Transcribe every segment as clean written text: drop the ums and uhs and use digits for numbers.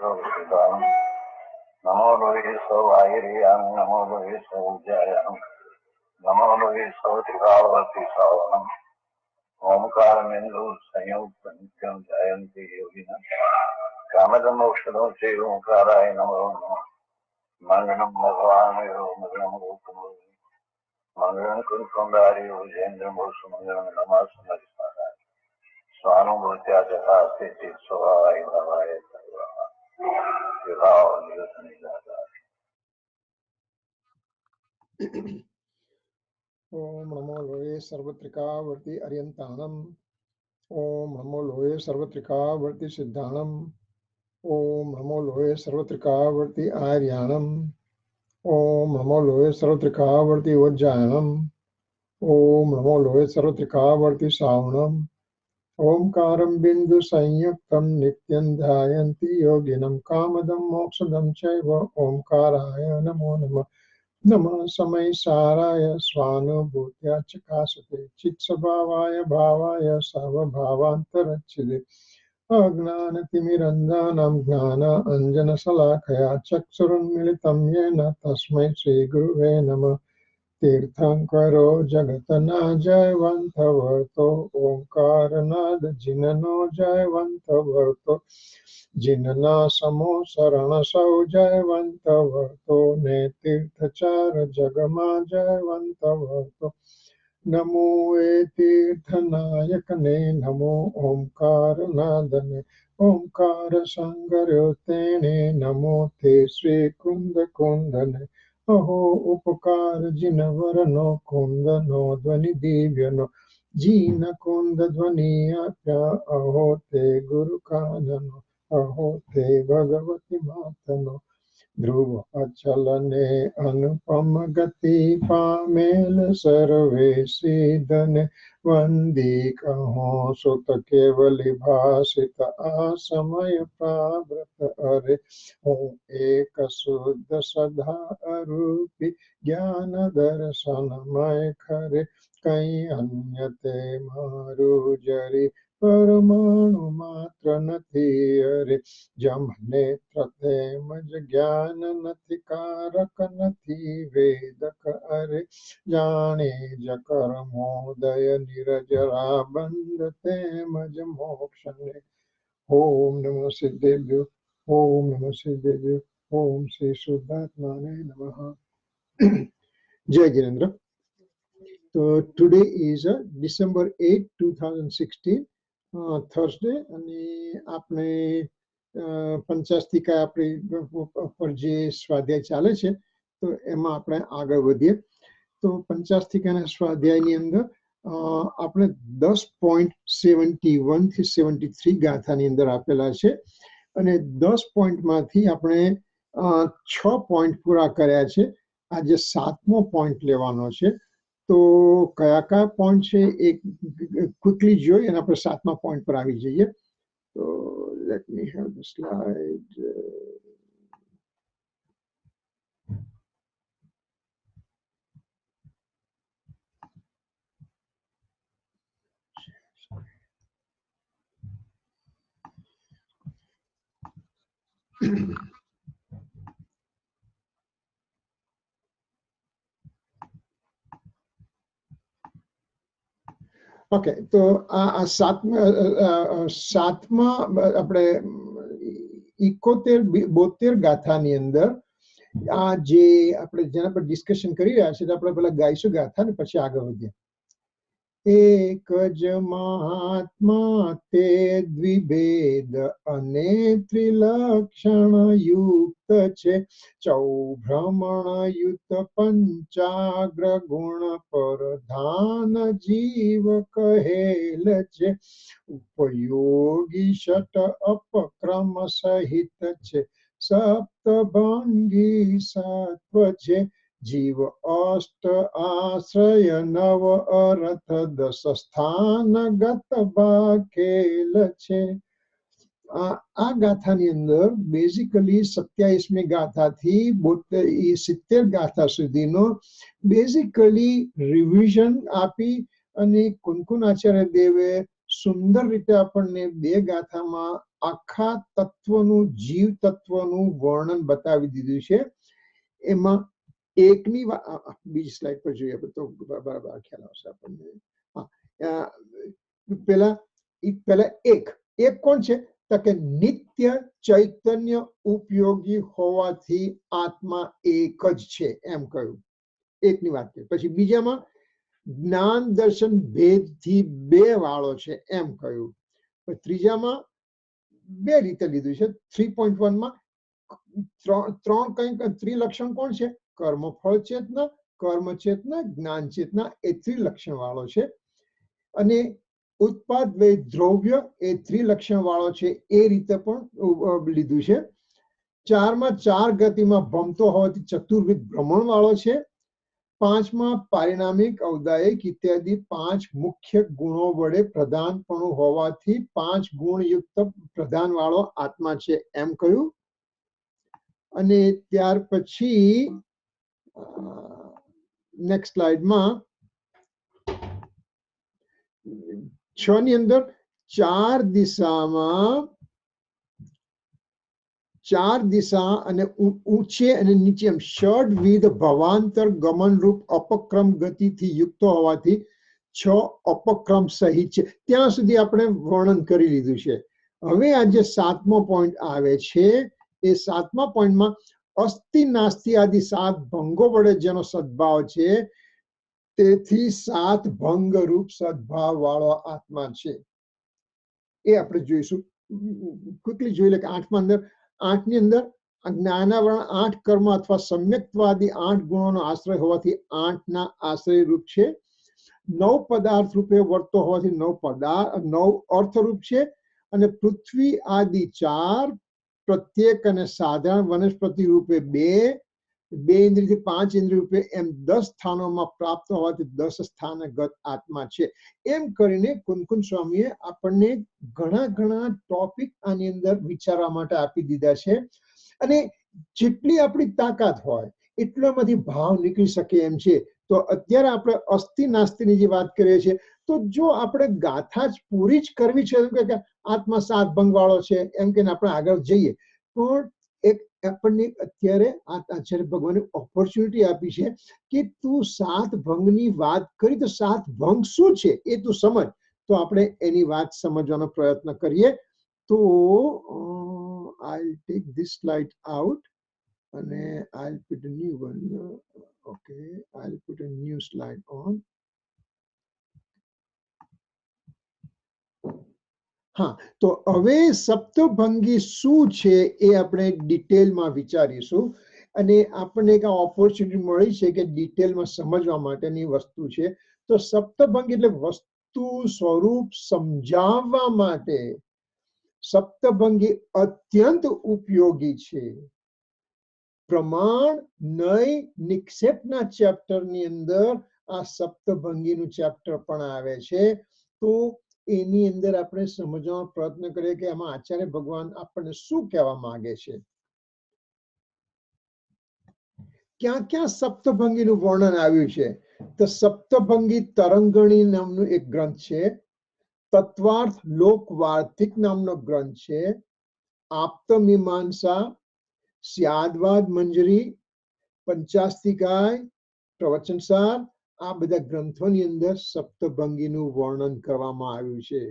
સૌ નમો લોહી સૌ આયર્યામ નમો લોહી સૌ જયામ નમો લોહી સૌ ત્રિકાળવતી સાવનમ ઓમકાર મેન્દુ સંયુક્ત નિત્યમ જયંતિ યોગિના કામદમ ઔષધો શ્રી ઓંકારાય નમો નમઃ મંગળમ ભગવાન મંગળમ ગોકુલ મંગળમ કુંડારી જૈન્દ્ર મોક્ષ મંગળમ નમઃ સમરિસ્મરાય સ્વાનુભૂત્યા જતા સ્થિતિ સ્વભાવાય નવાય ओम नमो लोहे सर्वत्रिकावर्ती अर्यंताणम। ओम नमो लोहे सर्वत्रिकावर्ती सिद्धाणम। ओम नमो लोहे सर्वत्रिकावर्ती आर्याणम। ओम नमो लोहे सर्वत्रिकावर्ती वज्जायणम। ओम नमो लोहे सर्वत्रिकावर्ती सावणम। ओंकारं बिंदु संयुक्तं नित्यं ध्यायन्ति योगिनं कामदं मोक्षदं चैव ओंकाराय नमो नमः। नमः समय साराय स्वानुभूत्या चकासते चित्स्वभावाय भावाय सर्वभावान्तरच्छिदे अज्ञानतिमिरन्धनं ज्ञानाञ्जनशलाकया चक्षुरुन्मिलितं येन तस्मै श्रीगुरुवे नमः। तीर्थंकरो जगतना जयवंतवर्तो ओंकारनाद जिननो जयवंतवर्तो जिनना समो शरण सौ जयवंतवर्तो ने तीर्थचार जगमा जयवंतवर्तो नमो ए तीर्थनायक ने नमो ओंकारनादने ओंकार संगर्यो तेने नमो ते श्री कुंद कुंदने अहो उपकार जिन वरनो कुंद नो ध्वनि दिव्यनो जीन कुंद ध्वनि आप्या अहो ते गुरु काननो अहो ते भगवती मातनो ध्रुव अचल ने अनुपम गति पामेल सर्वे सीधन वंदी कहो सुत केवली भाषित आसमय प्राव्रत अरे हूँ एक शुद्ध सदा अरूपी ज्ञान दर्शनमय खरे कई अन्य ते मारू जरी परमाणु मात्र नथी अरे जम नेत्र तेमज ज्ञान नथी कारक नथी वेदक अरे जाने जकर मोदय निरजरा बंद तेमज मोक्ष ने। ओम नमो सिद्धेभ्यो ओम नमो सिद्धेभ्यो ओम श्री शुद्धात्माने नमः। जय जिनेन्द्र। तो टुडे इज December 8, 2016 થર્સડે અને આપણે પંચાસ્તિકા આપણી પર જે સ્વાધ્યાય ચાલે છે તો એમાં આપણે આગળ વધીએ. તો પંચાસ્તિકાના સ્વાધ્યાયની અંદર આપણે 10.71 થી 73 ગાથાની અંદર આપેલા છે અને 10 પોઈન્ટમાંથી આપણે 6 પોઈન્ટ પૂરા કર્યા છે. આજે 7મો પોઈન્ટ લેવાનો છે. તો કયા કયા પોઈન્ટ છે એ ક્વિકલી જોઈ અને આપણે 7મા પોઈન્ટ પર આવી જઈએ. તો let me have the slide. Okay, તો આ સાતમા આપણે 71-72 ગાથાની અંદર આ જે આપણે જેના પર ડિસ્કશન કરી રહ્યા છીએ આપણે પહેલા ગાઈશું ગાથા ને પછી આગળ વધીએ. એક જ મહાત્મા તે દ્વિભેદ અને ત્રિલક્ષણ યુક્ત છે ચૌભ્રમણ યુક્ત પંચાગ્ર ગુણ પ્રધાન જીવ કહેલ છે ઉપયોગી શટ અપક્રમ સહિત છે સપ્તભંગી સત્વ છે જીવ અષ્ટ આશ્રય નવ અરથ દસ સ્થાનગત બાખેલ છે. આ ગાથાની અંદર બેઝિકલી 27મી ગાથાથી 70 ગાથા સુધીનો બેઝિકલી રિવિઝન આપી અને કુનકુન આચાર્ય દેવે સુંદર રીતે આપણને બે ગાથામાં આખા તત્વનું, જીવ તત્વનું વર્ણન બતાવી દીધું છે. એમાં એકની બીજી સ્લાઇડ પર જોઈએ તો બરાબર ખ્યાલ આવશે આપણને. પેલા એક કોણ છે? તો કે નિત્ય ચૈતન્ય ઉપયોગી હોવાથી આત્મા એક જ છે એમ કહ્યું, એકની વાત કરી. પછી બીજામાં જ્ઞાન દર્શન ભેદથી બે વાળો છે એમ કહ્યું. ત્રીજામાં બે રીતે લીધું છે. 3.1 માં ત્રણ કંઈક ત્રિલક્ષણ કોણ છે? કર્મફળ ચેતના, કર્મ ચેતના, જ્ઞાન ચેતના, એ ત્રિલક્ષણ વાળો છે. અને ઉત્પાદ વે દ્રવ્ય એ ત્રિલક્ષણ વાળો છે, એ રીતે પણ લીધું છે. 4માં 4 ગતિમાં ભમતો હોવાથી ચતુર્વિધ ભ્રમણ વાળો છે. 5માં પારિણામિક, ઔદાયિક ઇત્યાદિ 5 મુખ્ય ગુણો વડે પ્રધાનપણું હોવાથી 5 ગુણયુક્ત પ્રધાન વાળો આત્મા છે એમ કહ્યું. અને ત્યાર પછી નેક્સ્ટ સ્લાઇડમાં 6 ની અંદર 4 દિશા અને ઊંચે અને નીચે એમ ષડવિધ ભવાંતર ગમન રૂપ અપક્રમ ગતિથી યુક્ત હોવાથી 6 અપક્રમ સહિત છે. ત્યાં સુધી આપણે વર્ણન કરી લીધું છે. હવે આ જે 7મો પોઈન્ટ આવે છે, એ 7મા પોઈન્ટમાં અસ્થિ નાસ્તિ આદિ 7 ભંગો વડે જેનો સદભાવ છે, તેથી 7 ભંગ રૂપ સદભાવ વાળો આત્મા છે. એ આપણે જોઈશું. ક્વિકલી જોઈ લે કે 8ની અંદર જ્ઞાનાવરણ 8 કર્મ અથવા સમ્યક્તવાદી 8 ગુણોનો આશ્રય હોવાથી 8ના આશ્રય રૂપ છે. 9 પદાર્થ રૂપે વર્તો હોવાથી 9 અર્થરૂપ છે. અને પૃથ્વી આદિ 4, પ્રત્યેક અને સાધારણ વનસ્પતિ રૂપે 2 ઇન્દ્રિયથી 5 ઇન્દ્રિય રૂપે એમ 10 સ્થાનોમાં પ્રાપ્ત હોવાથી 10 સ્થાનગત આત્મા છે. એમ કરીને કુનકુન સ્વામીએ આપણને ઘણા ટોપિક આની અંદર વિચારવા માટે આપી દીધા છે. અને જેટલી આપણી તાકાત હોય એટલામાંથી ભાવ નીકળી શકે એમ છે. તો અત્યારે આપણે અસ્થિ નાસ્તિની જે વાત કરીએ છીએ, તો જો આપણે ગાથા જ પૂરી જ કરવી છે કે આત્મા 7 ભંગ વાળો છે એમ કે આપણે આગળ જઈએ, પણ એક આપણને અત્યારે આચાર્ય ભગવાને ઓપોર્ચ્યુનિટી આપી છે કે તું 7 ભંગની વાત કરી, તો 7 ભંગ શું છે એ તું સમજ. તો આપણે એની વાત સમજવાનો પ્રયત્ન કરીએ. તો I'll take this slide out અને I'll put a new one. Okay, I'll put a new slide on. હા, તો હવે સપ્તભંગી શું છે એ આપણે ડિટેલમાં વિચારીશું. અને આપણને એક ઓપોર્ચ્યુનિટી મળી છે કે ડિટેલમાં સમજવા માટેની વસ્તુ છે. તો સપ્તભંગી એટલે વસ્તુ સ્વરૂપ સમજાવવા માટે સપ્તભંગી અત્યંત ઉપયોગી છે. પ્રમાણ નય નિક્ષેપના ચેપ્ટરની અંદર આ સપ્તભંગીનું ચેપ્ટર પણ આવે છે. તો એની અંદર આપણે સમજવાનો પ્રયત્ન કરીએ કે આમાં આચાર્ય ભગવાન આપણને શું કહેવા માંગે છે. ક્યાં સપ્તભંગીનું વર્ણન આવ્યું છે? તો સપ્તભંગી તરંગણી નામનું એક ગ્રંથ છે. તત્વાર્થ લોકવાર્તિક નામનો ગ્રંથ છે. આપ્તમીમાંસા, સ્યાદવાદ મંજરી, પંચાસ્તિકાય, પ્રવચનસાર, આ બધા ગ્રંથોની અંદર સપ્તભંગીનું વર્ણન કરવામાં આવ્યું છે.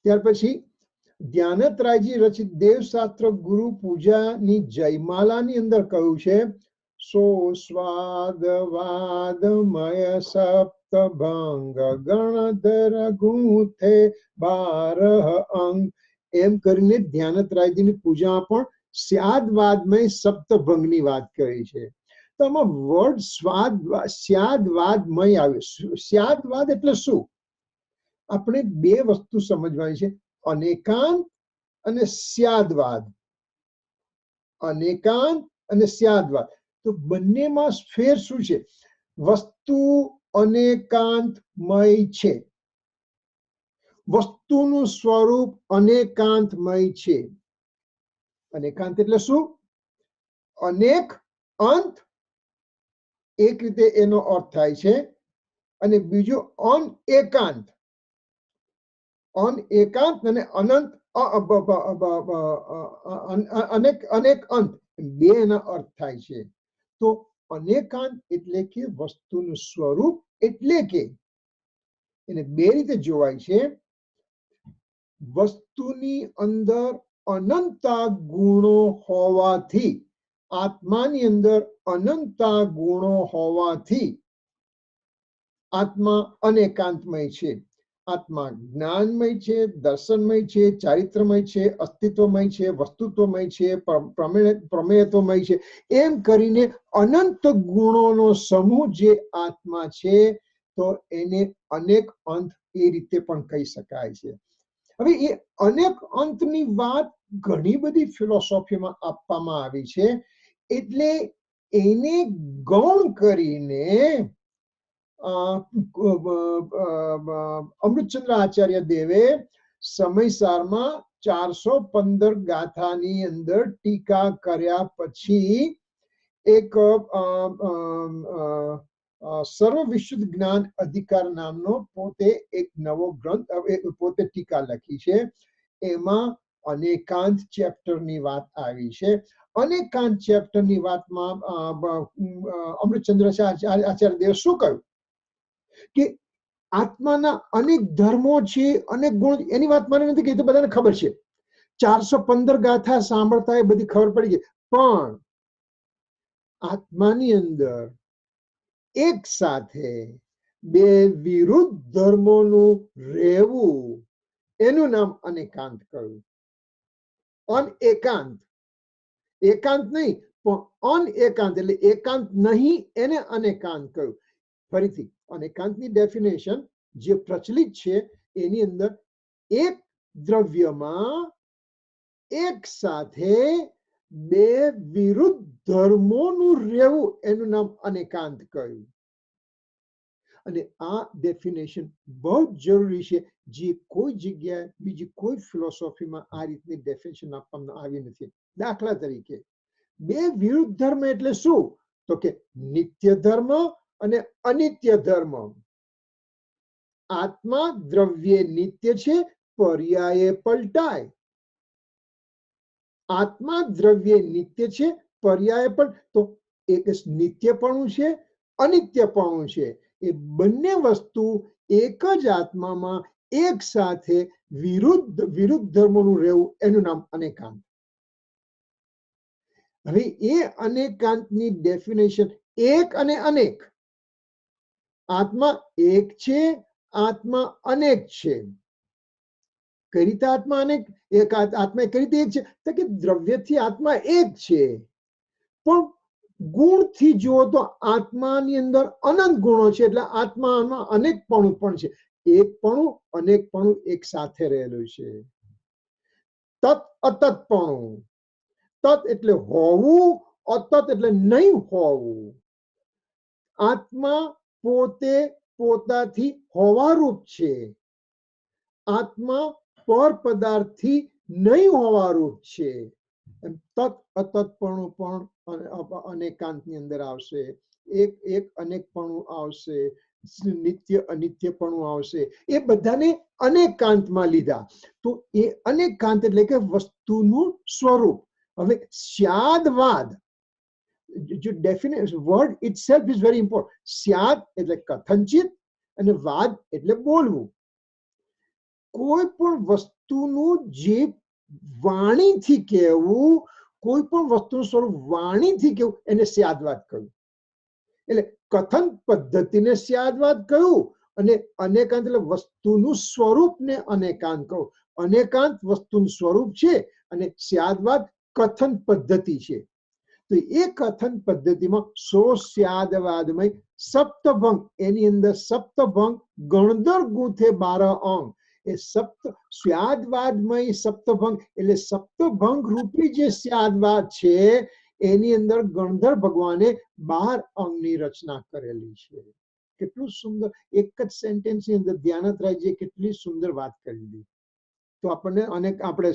ત્યાર પછી ધ્યાનતરાયજી રચિત દેવશાસ્ત્ર ગુરુ પૂજાની જયમાલાની અંદર કહ્યું છે, સો સ્વાદવાદમય સપ્તભંગ ગણધર ગુંથે 12 અંગ. એમ કરીને ધ્યાનતરાયજીની પૂજામાં પણ સ્યાદવાદમય સપ્તભંગની વાત કરી છે. તો આમાં વર્ડ સ્યાદવાદમય આવ્યો. સ્યાદવાદ એટલે શું? આપણે બે વસ્તુ સમજવાની છે, અનેકાંત અને સ્યાદવાદ. અનેકાંત અને સ્યાદવાદ, તો બંનેમાં ફેર શું છે? વસ્તુ અનેકાંતમય છે, વસ્તુનું સ્વરૂપ અનેકાંતમય છે. અનેકાંત એટલે શું? અનેક અંત એક રીતે એનો અર્થ થાય છે, અને બીજું અનેકાંત. અનેકાંત અને અનંત અનેક અનેક અંત બે એના અર્થ થાય છે. તો અનેકાંત એટલે કે વસ્તુનું સ્વરૂપ, એટલે કે એને બે રીતે જોવાય છે. વસ્તુની અંદર અનંતા ગુણો હોવાથી, આત્માની અંદર અનંતા ગુણો હોવાથી આત્મા અનેકાંતમય છે. આત્મા જ્ઞાનમય છે, દર્શનમય છે, ચારિત્રમય છે, અસ્તિત્વમય છે, વસ્તુત્વમય છે, પ્રમેયત્વમય છે. એમ કરીને અનંત ગુણોનો સમૂહ જે આત્મા છે, તો એને અનેક અંત એ રીતે પણ કહી શકાય છે. હવે એ અનેક અંતની વાત ઘણી બધી ફિલોસોફીમાં આપવામાં આવી છે. એટલે એને ગૌણ કરીને અમૃતચંદ્ર આચાર્ય દેવે સમયસારમાં 415 ગાથાની અંદર ટીકા કર્યા પછી એક સર્વ વિશુદ્ધ જ્ઞાન અધિકાર નામનો પોતે એક નવો ગ્રંથ, પોતે ટીકા લખી છે. એમાં અનેકાંત ચેપ્ટરની વાત આવી છે. અનેકાંત ચેપ્ટરની વાતમાં અમૃતચંદ્ર આચાર્ય દેવે શું કહ્યું કે આત્માના અનેક ધર્મો છે, અનેક ગુણ. એની વાત મને નથી કહેતી, બધાને ખબર છે. 415 ગાથા સાંભળતા એ બધી ખબર પડી ગઈ. પણ આત્માની અંદર એક સાથે બે વિરુદ્ધ ધર્મોનું રહેવું, એનું નામ અનેકાંત કહ્યું. અનેકાંત, એકાંત નહીં પણ અનેકાંત, એટલે એકાંત નહીં, એને અનેકાંત કહ્યું. ફરીથી અનેકાંતની ડેફિનેશન જે પ્રચલિત છે, એની અંદર એક દ્રવ્યમાં એક સાથે બે વિરુદ્ધ ધર્મોનું રહેવું, એનું નામ અનેકાંત કહ્યું. અને આ ડેફિનેશન બહુ જરૂરી છે, જે કોઈ જગ્યાએ બીજી કોઈ ફિલોસોફીમાં આ રીતની ડેફિનેશન આપવામાં આવી નથી. દાખલા તરીકે બે વિરુદ્ધ ધર્મ એટલે શું? તો કે નિત્ય ધર્મ અને અનિત્ય ધર્મ. આત્મા દ્રવ્ય નિત્ય છે, પર્યાયે પલટાય. આત્મા દ્રવ્ય નિત્ય છે, પર્યાય પણ. તો એક નિત્યપણું છે, અનિત્યપણું છે. એ બંને વસ્તુ એક જ આત્મામાં એક સાથે વિરુદ્ધ ધર્મોનું રહેવું, એનું નામ અનેકાંત. હવે એ અનેકાંતની ડેફિનેશન એક અને અનેક. આત્મા એક છે, આત્મા અનેક છે. કઈ રીતે આત્મા અનેક? એક આત્મા કઈ રીતે એક છે? તો કે દ્રવ્યથી આત્મા એક છે, પણ ગુણથી જુઓ તો આત્માની અંદર અનંત ગુણો છે. એટલે આત્મામાં અનેકપણું પણ છે. એકપણું અનેકપણું એક સાથે રહેલું છે. તત અતતપણું. તત એટલે હોવું, અતત એટલે નહીં હોવું. આત્મા પોતે પોતાથી હોવારૂપ છે. આત્મા પર પદાર્થથી નહીં હોવારૂપ છે. તત અતતપણું પણ અનેકાંતની અંદર આવશે. એક અનેકપણું આવશે, નિત્ય અનિત્યપણું આવશે. એ બધાને અનેકાંતમાં લીધા. તો એ અનેકાંત એટલે કે વસ્તુનું સ્વરૂપ. હવે સ્યાદવાદ, જો definition, word itself is very important. સ્યાદ એટલે કથનચિત અને વાદ એટલે બોલવું. કોઈ પણ વસ્તુનું જે વાણીથી કહેવું, કોઈ પણ વસ્તુનું સ્વરૂપ વાણીથી કહેવું, એને સ્યાદવાદ કહ્યું. એટલે કથન પદ્ધતિને સ્યાદવાદ કહ્યું, અને અનેકાંત એટલે વસ્તુનું સ્વરૂપને અનેકાંત કહ્યું. અનેકાંત વસ્તુનું સ્વરૂપ છે, અને સ્યાદવાદ કથન પદ્ધતિ છે. તો એ કથન પદ્ધતિમાં સ્યાદવાદમય સપ્તભંગ, એની અંદર સપ્તભંગ ગણધર ગૂંથે 12 અંગ. એ સ્યાદવાદમય સપ્તભંગ એટલે સપ્તભંગ રૂપી જે સ્યાદવાદ છે, એની અંદર ગણધર ભગવાને 12 અંગની રચના કરેલી છે. કેટલું સુંદર! એક જ સેન્ટેન્સની અંદર ધ્યાનતરાયજીએ કેટલી સુંદર વાત કરી. તો આપણને આપણે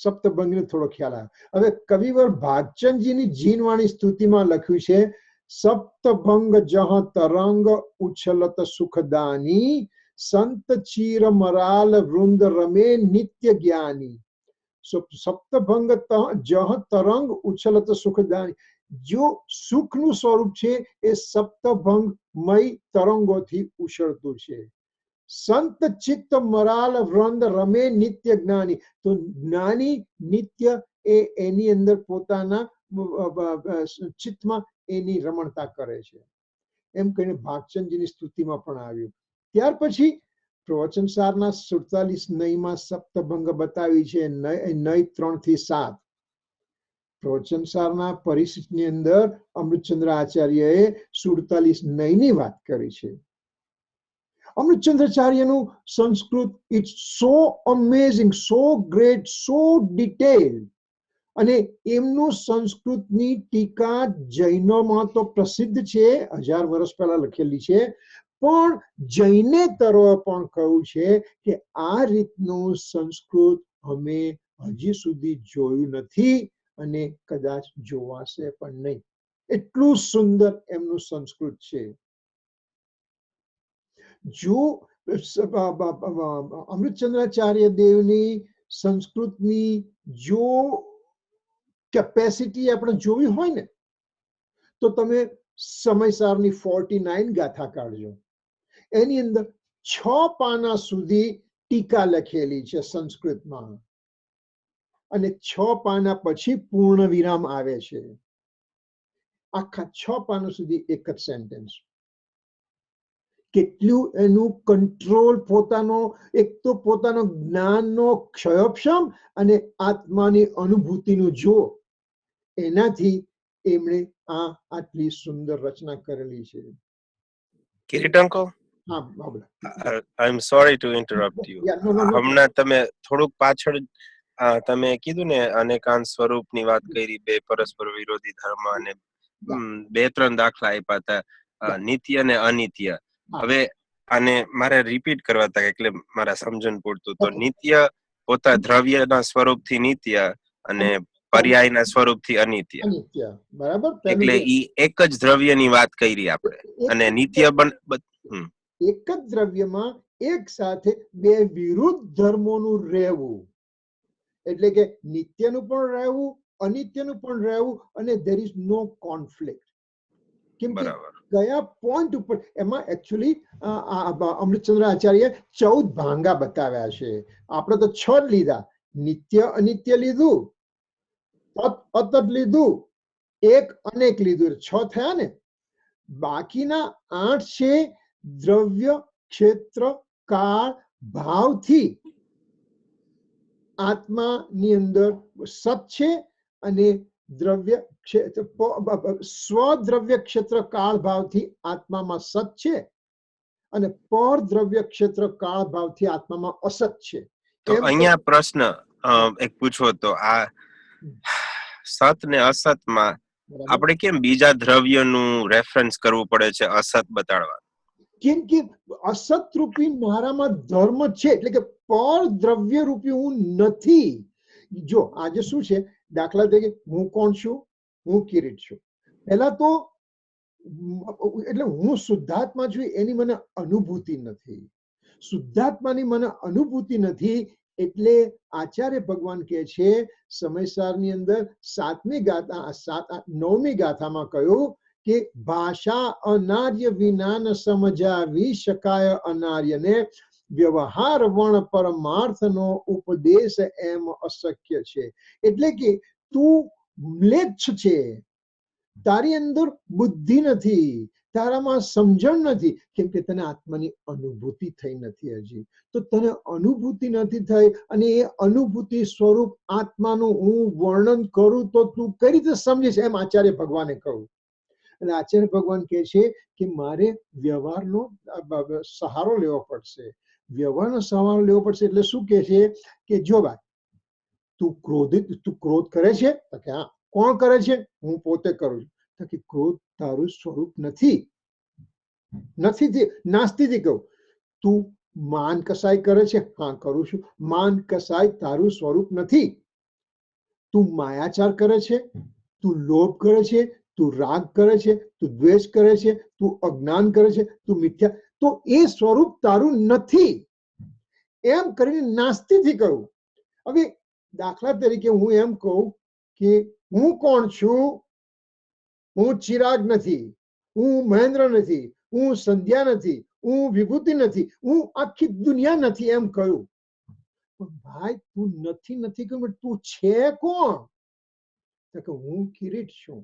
સપ્તભંગનો થોડો ખ્યાલ આવ્યો. હવે કવિવર ભાગચંદજીની જીનવાણી સ્તુતિમાં લખ્યું છે, સપ્તભંગ જહ તરંગ ઉછલત સુખદાની, સંત ચીર મરાલ વૃંદ રમે નિત્ય જ્ઞાની, સપ્તભંગ જહ તરંગ ઉછલત સુખદાની. જો સુખનું સ્વરૂપ છે એ સપ્તભંગમય તરંગોથી ઉછળતું છે. સંત ચિત્ત મરાલ વૃંદ રમે નિત્ય જ્ઞાની, તો જ્ઞાની નિત્ય એ એની અંદર પોતાના ચિત્તમાં એની રમણતા કરે છે. એમ કહીને ભાગચંદજીની સ્તુતિમાં પણ આવ્યું. ત્યાર પછી પ્રવચન સારના 47 નયમાં સપ્તભંગ બતાવી છે. નય 3 થી 7. પ્રવચન સારના પરિશિષ્ટની અંદર અમૃતચંદ્ર આચાર્યએ 47 નયની વાત કરી છે. અમૃતચંદ્રાચાર્યનું Sanskrit it's so amazing, so great, so detail. અને એમનું સંસ્કૃતની ટીકા જૈનોમાં તો પ્રસિદ્ધ છે, 1000 વર્ષ પહેલા લખેલી છે. પણ જૈનેતરો પણ કહ્યું છે કે આ રીતનું સંસ્કૃત અમે હજી સુધી જોયું નથી અને કદાચ જોવાશે પણ નહીં. એટલું સુંદર એમનું સંસ્કૃત છે. જો અમૃતચંદ્રાચાર્ય દેવની સંસ્કૃતની જો કેપેસિટી આપણે જોવી હોય ને, તો તમે સમયસારની 49 ગાથા કાઢજો. એની અંદર 6 પાના સુધી ટીકા લખેલી છે સંસ્કૃતમાં, અને 6 પાના પછી પૂર્ણ વિરામ આવે છે. આખા 6 પાના સુધી એક જ સેન્ટેન્સ. કેટલું એનું કંટ્રોલ, પોતાનો એક તો પોતાનો જ્ઞાનનો ક્ષયક્ષમ અને આત્માની અનુભૂતિનું જો, એનાથી એમણે આ આટલી સુંદર રચના કરેલી છે. કિરીટંકો, હા બાબા, I am sorry to interrupt you. હમણાં તમે થોડુંક પાછળ તમે કીધું ને અનેકાંત સ્વરૂપની વાત કરી, 2 પરસ્પર વિરોધી ધર્મ, અને 2-3 દાખલા આપ્યા હતા, નિત્ય અને અનિત્ય. હવે આને મારે રિપીટ કરવા હતા એટલે મારા સમજણ પૂરતું. તો નિત્ય પોતા દ્રવ્યના સ્વરૂપથી નિત્ય અને પર્યાયના સ્વરૂપથી અનિત્ય. બરાબર. એટલે ઈ એક જ દ્રવ્યની વાત કરી આપણે. અને નિત્ય એક જ દ્રવ્યમાં એક સાથે 2 વિરુદ્ધ ધર્મોનું રહેવું, એટલે કે નિત્યનું પણ રહેવું, અનિત્યનું પણ રહેવું, અને there is no conflict. કેમ કે કયા પોઈન્ટ ઉપર એમાં એકચ્યુઅલી અમૃતચંદ્ર આચાર્ય 14 ભાંગા બતાવ્યા છે. આપણે તો 6 લીધા. નિત્ય અનિત્ય લીધું, તત અતત લીધું, એક અનેક લીધું, 6 થયા ને. બાકીના 8 છે દ્રવ્ય ક્ષેત્ર કાળ ભાવથી આત્માની અંદર સત છે, અને દ્રવ્ય ક્ષેત્ર સ્વદ્રવ્ય ક્ષેત્ર કાળ ભાવથી આત્મામાં સત છે, અને પર દ્રવ્ય ક્ષેત્ર કાળ ભાવથી આત્મામાં અસત છે. તો અહીંયા પ્રશ્ન એક પૂછવો તો, આ સત ને અસતમાં આપણે કેમ બીજા દ્રવ્યનું રેફરન્સ કરવું પડે છે અસત બતાડવા? કેમ કે અસત રૂપી મારામાં ધર્મ છે, એટલે કે પર દ્રવ્ય રૂપી હું નથી. જો આજે શું છે, દાખલા તરીકે હું કોણ છું? હું કિરીટ છું. પહેલા તો એટલે હું શુદ્ધાત્મા છું, એની મને અનુભૂતિ નથી. શુદ્ધાત્માની મને અનુભૂતિ નથી, એટલે આચાર્ય ભગવાન કહે છે સમયસારની અંદર 7મી ગાથા 9મી ગાથામાં કહ્યું કે ભાષા અનાર્ય વિના ન સમજાવી શકાય અનાર્યને, વ્યવહાર વર્ણ પરમાર્થનો ઉપદેશ એમ અશક્ય છે. એટલે કે તું મ્લેચ્છ છે, તારી અંદર બુદ્ધિ નથી, તારામાં સમજણ નથી, કેમ કે તને આત્માની અનુભૂતિ થઈ નથી હજી. તો તને અનુભૂતિ નથી થઈ, અને એ અનુભૂતિ સ્વરૂપ આત્માનું હું વર્ણન કરું તો તું કઈ રીતે સમજીશ, એમ આચાર્ય ભગવાને કહ્યું. અને આચાર્ય ભગવાન કહે છે કે મારે વ્યવહારનો સહારો લેવો પડશે. વ્યવહારનો સહારો લેવો પડશે એટલે શું કહે છે કે જો ભાઈ, તું ક્રોધ કરે છે? તો કે હા. કોણ કરે છે? હું પોતે કરું છું. તો કે ક્રોધ તારું સ્વરૂપ નથી. નાસ્તિથી કહું, તું માન કસાય કરે છે? હા કરું છું. માન કસાય તારું સ્વરૂપ નથી. તું માયાચાર કરે છે? તું લોભ કરે છે? તું રાગ કરે છે, તું દ્વેષ કરે છે, તું અજ્ઞાન કરે છે, તું મિથ્યા, તો એ સ્વરૂપ તારું નથી એમ કરીને નાસ્તીથી કહ્યું. હવે દાખલા તરીકે હું એમ કહું કે હું કોણ છું? હું ચિરાગ નથી, હું મહેન્દ્ર નથી, હું સંધ્યા નથી, હું વિભૂતિ નથી, હું આખી દુનિયા નથી એમ કહ્યું. ભાઈ તું નથી નથી કહ્યું, તું છે કોણ? કે હું કિરીટ છું.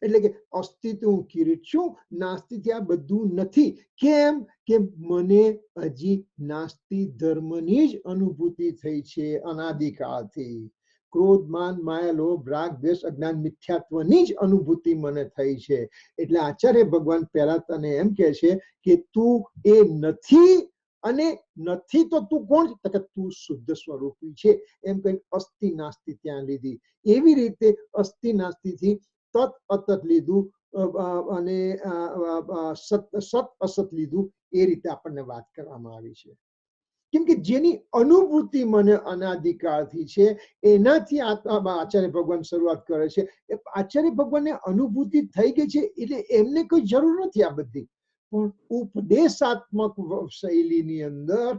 એટલે કે અસ્તિત્વ હું કિરીટ છું, નાસ્તિથી આ બધું નથી. કેમ કે મને હજી નાસ્તિ ધર્મની જ અનુભૂતિ થઈ છે અનાદિકાળથી. ક્રોધ માન માયા લોભ રાગ દ્વેષ અજ્ઞાન મિથ્યાત્વની જ અનુભૂતિ મને થઈ છે. એટલે આચાર્ય ભગવાન પહેલા તને એમ કહે છે કે તું એ નથી, અને નથી તો તું કોણ? કે તું શુદ્ધ સ્વરૂપી છે. એમ કઈ અસ્થિ નાસ્તિ ત્યાં લીધી. એવી રીતે અસ્થિ નાસ્તિ થી તત અતત લીધું અને સત અસત લીધું. એ રીતે આપણને વાત કરવામાં આવી છે. કેમ કે જેની અનુભૂતિ મને અનાદિકાળથી છે એનાથી આચાર્ય ભગવાન શરૂઆત કરે છે. આચાર્ય ભગવાનને અનુભૂતિ થઈ ગઈ છે એટલે એમને કોઈ જરૂર નથી આ બધી. પણ ઉપદેશાત્મક શૈલીની અંદર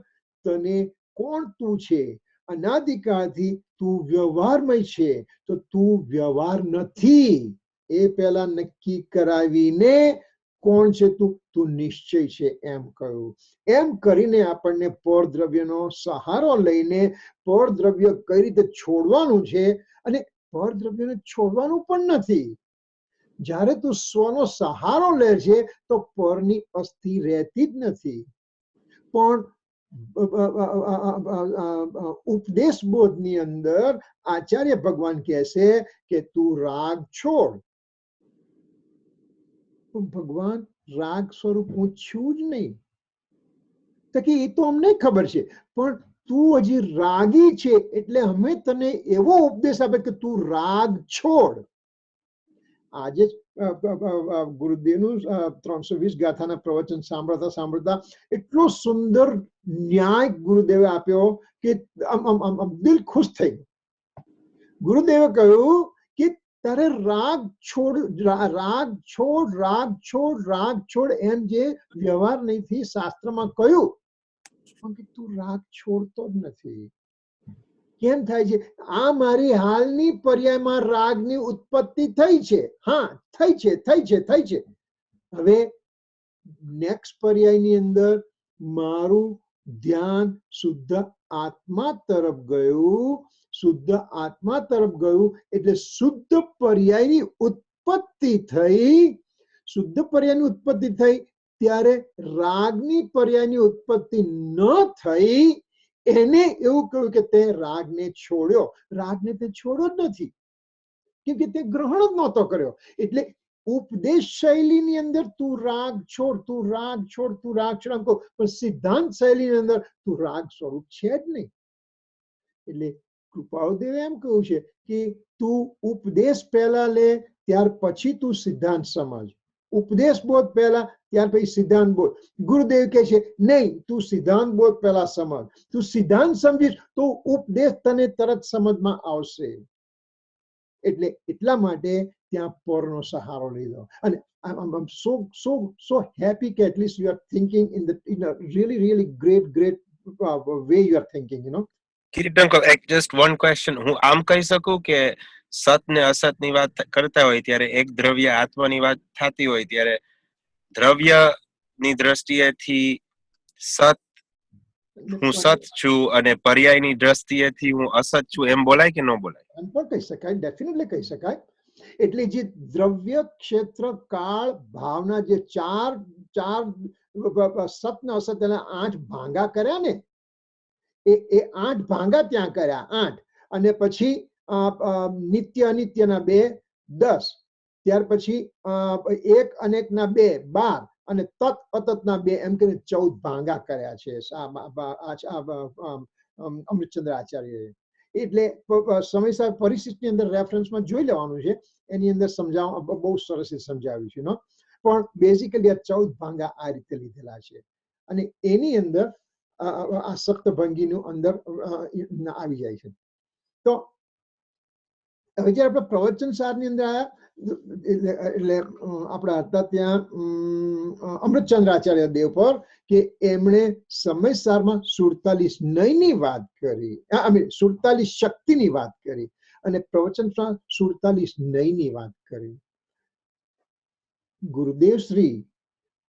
તને કોણ તું છે? અનાદિકાળથી તું વ્યવહારમય છે, તો તું વ્યવહાર નથી એ પહેલા નક્કી કરાવીને કોણ છે તું? તું નિશ્ચય છે એમ કહ્યું. એમ કરીને આપણને પરદ્રવ્યનો સહારો લઈને પરદ્રવ્ય કઈ રીતે છોડવાનું છે, અને પરદ્રવ્યને છોડવાનું પણ નથી. જ્યારે તું સ્વનો સહારો લે છે તો પરની અસ્થિ રહેતી જ નથી. પણ ઉપદેશ બોધની અંદર આચાર્ય ભગવાન કહે છે કે તું રાગ છોડ. ભગવાન રાગ સ્વરૂપ હું છું જ નહીં. તો કે એ તો અમને ખબર છે, પણ તું હજી રાગી છે એટલે અમે તને એવો ઉપદેશ આપે કે તું રાગ છોડ. આજે ગુરુદેવનું 320 ગાથાના પ્રવચન સાંભળતા સાંભળતા એટલો સુંદર ન્યાય ગુરુદેવે આપ્યો કે દિલ ખુશ થઈ ગયું. ગુરુદેવે કહ્યું કે તારે રાગ છોડ, રાગ છોડ, રાગ છોડ, રાગ છોડ, એમ જે વ્યવહાર નહીંથી શાસ્ત્રમાં કહ્યું, પણ કે તું રાગ છોડતો જ નથી. કેમ થાય છે? આ મારી હાલની પર્યાયમાં રાગની ઉત્પત્તિ થઈ છે. હા, થઈ છે, થઈ છે, થઈ છે. હવે નેક્સ્ટ પર્યાયની અંદર મારું ધ્યાન શુદ્ધ આત્મા તરફ ગયું. શુદ્ધ આત્મા તરફ ગયું એટલે શુદ્ધ પર્યાયની ઉત્પત્તિ થઈ. શુદ્ધ પર્યાયની ઉત્પત્તિ થઈ ત્યારે રાગની પર્યાયની ઉત્પત્તિ ન થઈ. એને એવું કહ્યું કે તે રાગને છોડ્યો. રાગને તે છોડ્યો જ નથી, કેમ કે તે ગ્રહણ જ નહોતો કર્યો. એટલે ઉપદેશ શૈલીની અંદર તું રાગ છોડ, તું રાગ છોડ, તું રાગ છોડ, પણ સિદ્ધાંત શૈલીની અંદર તું રાગ સ્વરૂપ છે જ નહીં. એટલે કૃપાળુદેવે એમ કહ્યું છે કે તું ઉપદેશ પહેલા લે, ત્યાર પછી તું સિદ્ધાંત સમજ. ઉપદેશ બોધ પહેલા, ત્યાર પછી સિદ્ધાંત બોધ. ગુરુદેવ કહે છે નહીં, તું સિદ્ધાંત બોધ પહેલા સમજ. તું સિદ્ધાંત સમજીશ તો ઉપદેશ તને તરત સમજમાં આવશે. એટલે એટલા માટે ત્યાં પરનો સહારો લીધો. અને I'm so happy that at least you are thinking in a really great way you are thinking, you know. Kirit uncle, just one question. હું આમ કહી શકું કે સત ને અસત ની વાત કરતા હોય ત્યારે એક દ્રવ્ય આત્માની વાત થતી હોય ત્યારે દ્રવ્યની દ્રષ્ટિએથી સત, હું સત છું, અને પર્યાયની દ્રષ્ટિએથી હું અસત છું, એમ બોલાય કે ન બોલાય? એમ પણ કહી શકાય, ડેફિનેટલી કહી શકાય. એટલે જે દ્રવ્ય ક્ષેત્ર કાળ ભાવના જે ચાર સત ને અસત એના 8 ભાંગા કર્યા ને, એ 8 ભાંગા ત્યાં કર્યા, 8. અને પછી નિત્ય અનિત્યના 2 10, ત્યાર પછી એક અનેકના 2 12, અને તત અતતના 2, એમ કરીને 14 ભાંગા કર્યા છે અમૃતચંદ્ર આચાર્યએ. એટલે સમયસર પરિશિષ્ટની અંદર રેફરન્સમાં જોઈ લેવાનું છે, એની અંદર બહુ સરસ સમજાવ્યું છે. પણ બેઝિકલી આ 14 ભાંગા આ રીતે લીધેલા છે, અને એની અંદર આ સપ્તભંગીનું અંદર આવી જાય છે. તો હવે જયારે આપણે પ્રવચન સારની અંદર આવ્યા એટલે આપણા હતા ત્યાં અમૃતચંદ્રાચાર્ય દેવ પર કે એમણે સમય સારમાં 47 નયની વાત કરી, 47 શક્તિની વાત કરી અને પ્રવચન 47 નયની વાત કરી. ગુરુદેવ શ્રી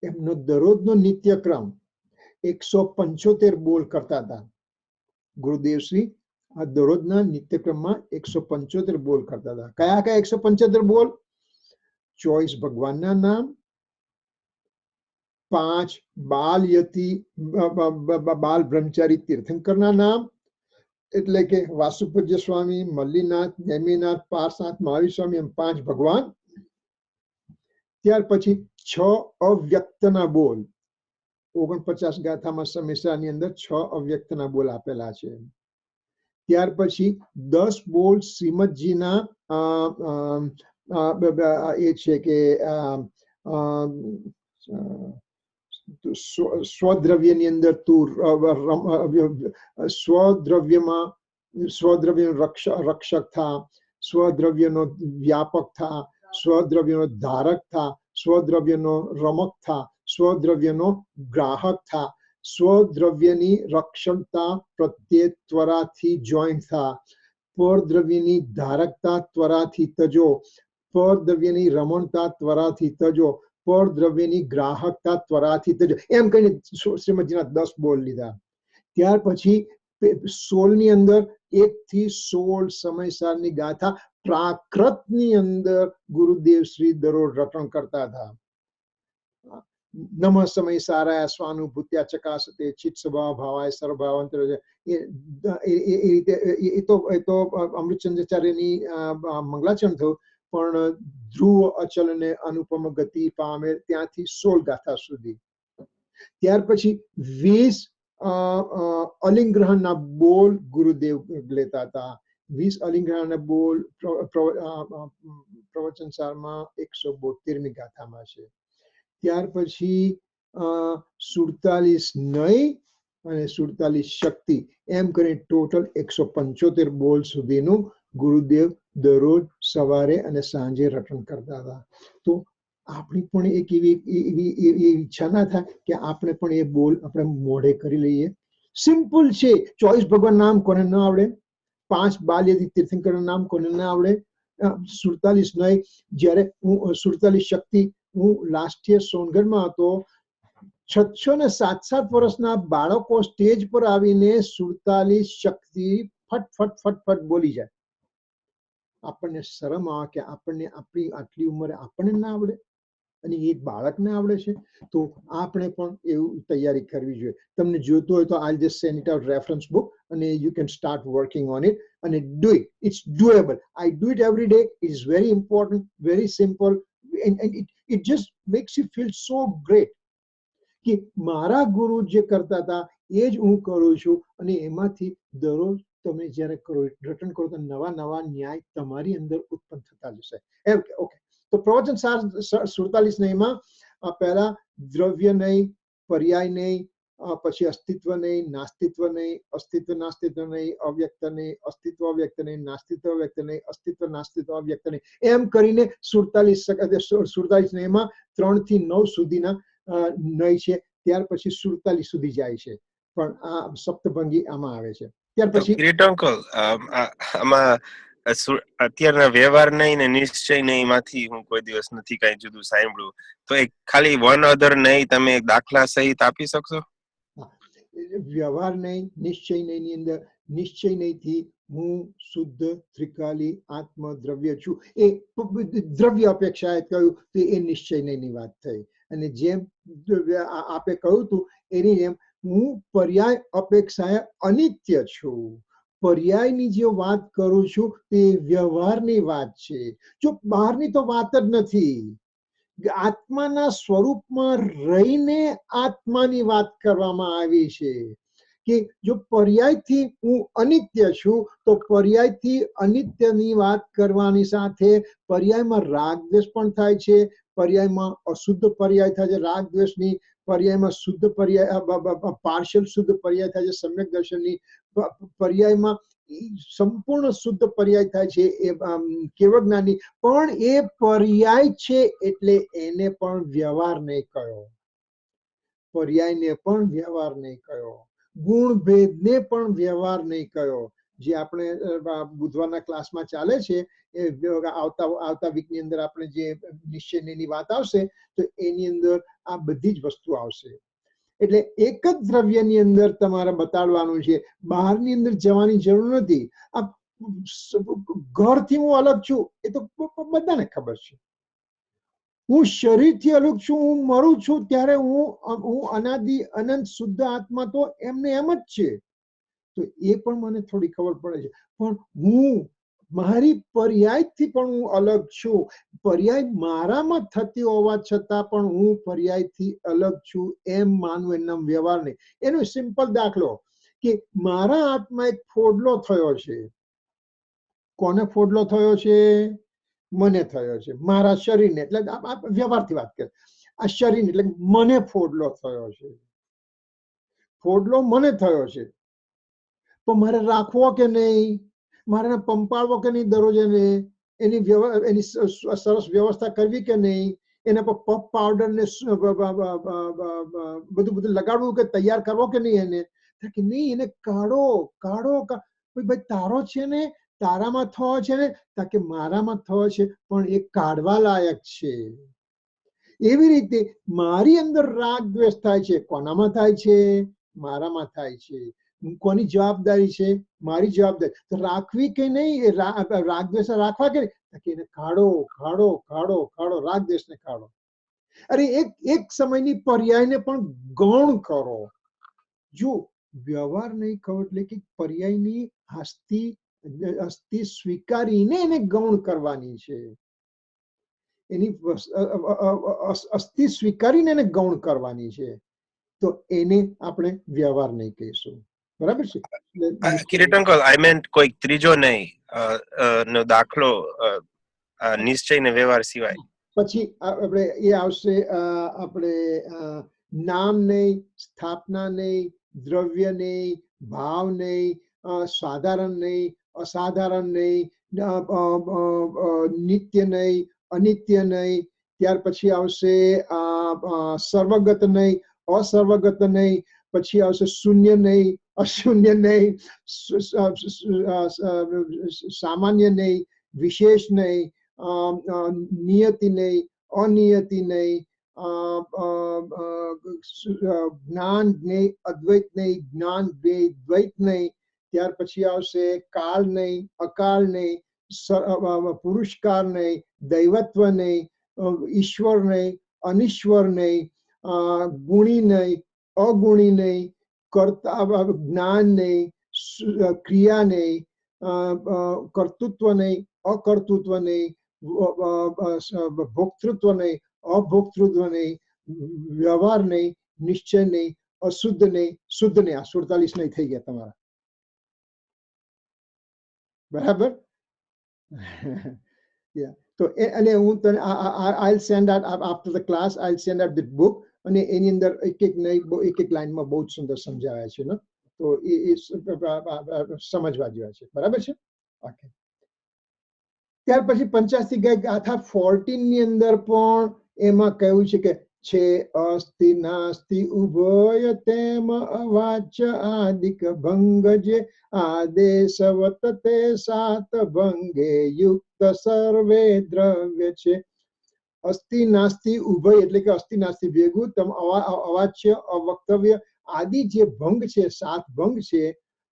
એમનો દરરોજનો નિત્યક્રમ 175 બોલ કરતા હતા. ગુરુદેવ શ્રી આ દરરોજના નિત્યક્રમમાં 175 બોલ કરતા હતા. કયા કયા 175 બોલ? 24 ભગવાનના નામ, 5 બાલ યતિ બાલ બ્રહ્મચારી તીર્થંકરના નામ એટલે કે વાસુપૂજ્ય સ્વામી, મલ્લીનાથ, નેમિનાથ, પાર્શનાથ, મહાવીર સ્વામી, એમ 5 ભગવાન. ત્યાર પછી 6 અવ્યક્તના બોલ. 49 ગાથામાં સમેસાની અંદર 6 અવ્યક્તના બોલ આપેલા છે. ત્યાર પછી 10 બોલ શ્રીમદજીના એ છે કે સ્વદ્રવ્યની અંદર તું સ્વદ્રવ્યનો રક્ષક થા, સ્વદ્રવ્યનો વ્યાપક થા, સ્વદ્રવ્યનો ધારક થા, સ્વદ્રવ્યનો રમક થા, સ્વદ્રવ્યનો ગ્રાહક થા, સ્વદ્રવ્યની રક્ષણતા પ્રત્યે ત્વરાથી જોઈન્ટ થા, પરદ્રવ્યની ધારકતા ત્વરાથી તજો, પરદ્રવ્યની રમણતા ત્વરાથી તજો, પરદ્રવ્યની ગ્રાહકતા ત્વરાથી તજો, એમ કહીને શ્રીમદજીના 10 બોલ લીધા. ત્યાર પછી 16 ની અંદર 1 થી 16 સમયસારની ગાથા પ્રાકૃતની અંદર ગુરુદેવ શ્રી દરરોજ રટણ કરતા હતા. નમઃ સમય સારાય સ્વાનુભૂત્યા ચકાસતે ચિત્ત સ્વભાવ ભાવાય સર્વભાવાંતર. એ તો અમૃતચંદ્રાચાર્યની મંગલાચરણ થયું, પણ ધ્રુવ અચલ ને અનુપમ ગતિ પામે ત્યાંથી 16 ગાથા સુધી. ત્યાર પછી 20 અલિંગ્રહણના બોલ ગુરુદેવ લેતા હતા. 20 અલિંગ્રહણના બોલ પ્રવચન સારમાં 172મી ગાથામાં છે. ત્યાર પછી 47 નય અને 47 શક્તિ એમ કરીને ટોટલ 175 બોલ સુધીનું ગુરુદેવ દરરોજ સવારે અને સાંજે રટણ કરતા હતા. તો આપણી પણ એક એવી ઈચ્છા ના થાય કે આપણે પણ એ બોલ આપણે મોઢે કરી લઈએ? સિમ્પલ છે. 24 ભગવાન નામ કોને ના આવડે? 5 બાલ્યદી તીર્થંકર નામ કોને ના આવડે? 47 નય, જયારે હું 47 શક્તિ, હું લાસ્ટ યર સોનગઢમાં હતો, 6 ને 7 વર્ષના બાળકો સ્ટેજ પર આવીને 47 શક્તિ ફટ ફટ ફટ ફટ બોલી જાય. આપણને શરમ આવે કે આપણને આપણી આટલી ઉંમરે આપણને ના આવડે અને એ બાળકને આવડે છે. તો આપણે પણ એવું તૈયારી કરવી જોઈએ. તમને જોઈતું હોય તો I'll just send it out reference book and you can start working on it and do it. It's doable. I do it every day. It is very important, very simple, and it just makes you feel so great કે મારા ગુરુ જે કરતા હતા એ જ હું કરું છું અને એમાંથી દરરોજ તમે જ્યારે કરો રટણ કરો તો નવા નવા ન્યાય તમારી અંદર ઉત્પન્ન થતા જશે. ઓકે, તો પ્રવચન સાર 47 નયમાં પહેલા દ્રવ્ય નહીં, પર્યાય નહીં, પછી અસ્તિત્વ નહીં, નાસ્તિત્વ નહીં, અસ્તિત્વ નાસ્તિત્વ નહીં, અવ્યક્ત નહીં, અસ્તિત્વ અવ્યક્ત નહીં, નાસ્તિત્વ અવ્યક્ત નહીં, અસ્તિત્વ નાસ્તિત્વ અવ્યક્ત નહીં, એમ કરીને 47 નયમાં 3 થી 9 સુધીના નય છે. ત્યાર પછી 47 સુધી જાય છે, પણ આ સપ્તભંગી આમાં આવે છે. ત્યાર પછી આમાં અત્યારના વ્યવહાર નહીં ને નિશ્ચય નહીં માંથી હું કોઈ દિવસ નથી કઈ જુદું સાંભળ્યું. તો એક ખાલી વન અધર નહીં તમે દાખલા સહિત આપી શકશો? વ્યવહાર નહીં, નિશ્ચય નહીં ની અંદર નિશ્ચય નહીંથી હું શુદ્ધ ત્રિકાલી આત્મ દ્રવ્ય છું, એ દ્રવ્ય અપેક્ષાએ કહ્યું તો એ નિશ્ચય નહીં વાત થઈ. અને જેમ આપે કહ્યું હતું એની જેમ હું પર્યાય અપેક્ષાએ અનિત્ય છું. પર્યાયની જે વાત કરું છું તે વ્યવહારની વાત છે. જો બહારની તો વાત જ નથી, આત્માના સ્વરૂપમાં રહીને આત્માની વાત કરવામાં આવી છે કે જો પર્યાયથી હું અનિત્ય છું તો પર્યાયથી અનિત્યની વાત કરવાની સાથે પર્યાયમાં રાગ દ્વેષ પણ થાય છે, પર્યાયમાં અશુદ્ધ પર્યાય થાય છે રાગ દ્વેષની, પર્યાયમાં શુદ્ધ પર્યાય પાર્શિયલ શુદ્ધ પર્યાય થાય છે સમ્યક દર્શનની, પર્યાયમાં સંપૂર્ણ શુદ્ધ પર્યાય થાય છે એ કેવળ જ્ઞાની, પણ એ પર્યાય છે એટલે એને પણ વ્યવહાર નહીં કયો, પર્યાયને પણ વ્યવહાર નહીં કયો, ગુણ ભેદને પણ વ્યવહાર નહીં કયો. જે આપણે બુધવારના ક્લાસમાં ચાલે છે એ આવતા વીકની અંદર આપણે જે નિશ્ચયની વાત આવશે તો એની અંદર આ બધી જ વસ્તુ આવશે. એટલે એક જ દ્રવ્યની અંદર તમારે બતાડવાનું છે, બહારની અંદર જવાની જરૂર નથી. આ ઘરથી હું અલગ છું એ તો બધાને ખબર છે. હું શરીરથી અલગ છું, હું મરું છું ત્યારે હું અનાદિ અનંત શુદ્ધ આત્મા તો એમને એમ જ છે. તો એ પણ મને થોડી ખબર પડે છે, પણ હું મારી પર્યાયથી પણ હું અલગ છું. પર્યાય મારામાં થતી હોવા છતાં પણ હું પર્યાયથી અલગ છું એમ માનવું, એના વ્યવહાર નહીં. એનો સિમ્પલ દાખલો કે મારા હાથમાં એક ફોડલો થયો છે. કોને ફોડલો થયો છે? મને થયો છે, મારા શરીરને. એટલે વ્યવહારથી વાત કરે, આ શરીર એટલે મને ફોડલો થયો છે. ફોડલો મને થયો છે, તો મારે રાખવો કે નહીં? મારે પંપાળવો કે નહીં દરરોજ? એની સરસ વ્યવસ્થા કરવી કે નહીં? એના પર પફ પાવડર ને બધું લગાડવું કે તૈયાર કરવો કે નહીં? એને કે નહીં, એને કાઢો ભાઈ, તારો છે ને, તારામાં થયો છે ને, કે મારામાં થયો છે, પણ એ કાઢવા લાયક છે. એવી રીતે મારી અંદર રાગ દ્વેષ થાય છે. કોનામાં થાય છે? મારામાં થાય છે. કોની જવાબદારી છે? મારી જવાબદારી. તો રાખવી કે નહીં? રાગ દ્વેષ રાખવા કે નહીં? એને કાઢો, રાગ દ્વેષ ને કાઢો. અરે એક સમયની પર્યાયને પણ ગૌણ કરો. જો વ્યવહાર નહીં કહો એટલે કે પર્યાયની હસ્તી સ્વીકારીને એને ગૌણ કરવાની છે. એની અસ્થિ સ્વીકારીને એને ગૌણ કરવાની છે. તો એને આપણે વ્યવહાર નહીં કહીશું. બરાબર છે? કિરીટ અંકલ, આઈ મેન્ટ કોઈ ત્રીજો નહીં નો દાખલો નિશ્ચય ને વ્યવહાર સિવાય. પછી આપણે એ આવશે, આપણે નામ નહીં, સ્થાપના નહીં, દ્રવ્ય નહીં, ભાવ નહીં, સાધારણ નહીં, અસાધારણ નહીં, નિત્ય નહીં, અનિત્ય નહીં. ત્યાર પછી આવશે સર્વગત નહીં, અસર્વગત નહીં. પછી આવશે શૂન્ય નહીં, અશૂન્ય નહીં, સામાન્ય નહીં, વિશેષ નહીં, નિયતિ નહીં, અનિયતિ નહીં, જ્ઞાન નહીં, અદ્વૈત નહીં, જ્ઞાન દ્વૈત નહીં. ત્યાર પછી આવશે કાળ નહીં, અકાળ નહીં, પુરુષકાર નહીં, દૈવત્વ નહીં, ઈશ્વર નહીં, અનિશ્વર નહીં, ગુણી નહીં, અગુણી નહીં, જ્ઞાન નહીં, ક્રિયા નહીં, કર્તૃત્વ નહીં, અકર્તૃત્વ નહીં, ભોક્તૃત્વ નહીં, અભોક્તૃત્વ નહીં, વ્યવહાર નહીં, નિશ્ચય નહીં, અશુદ્ધ નહીં, શુદ્ધ નહીં. આ 47 નહીં થઈ ગયા તમારા. બરાબર? તો અને હું તને I'll send out after the class, I'll send out the book. અને એની અંદર એક એક લાઈનમાં બહુ જ સુંદર સમજાવ્યા છે ને, તો એ સમજવા જેવા છે. બરાબર છે? ઓકે. ત્યાર પછી 85 ગાથા 14 ની અંદર પણ એમાં કહ્યું છે કે છે અસ્તિ નાસ્તિ ઉભય તેમ અવાચ્ય આદિક ભંગ જે આદેશવત તે સાત ભંગે યુક્ત સર્વે દ્રવ્ય છે. અસ્તિ નાસ્તિ ઉભય એટલે કે અસ્તિ નાસ્તિ ભેગું, અવાચ્ય, અવક્તવ્ય આદિ જે ભંગ છે, 7 ભંગ છે,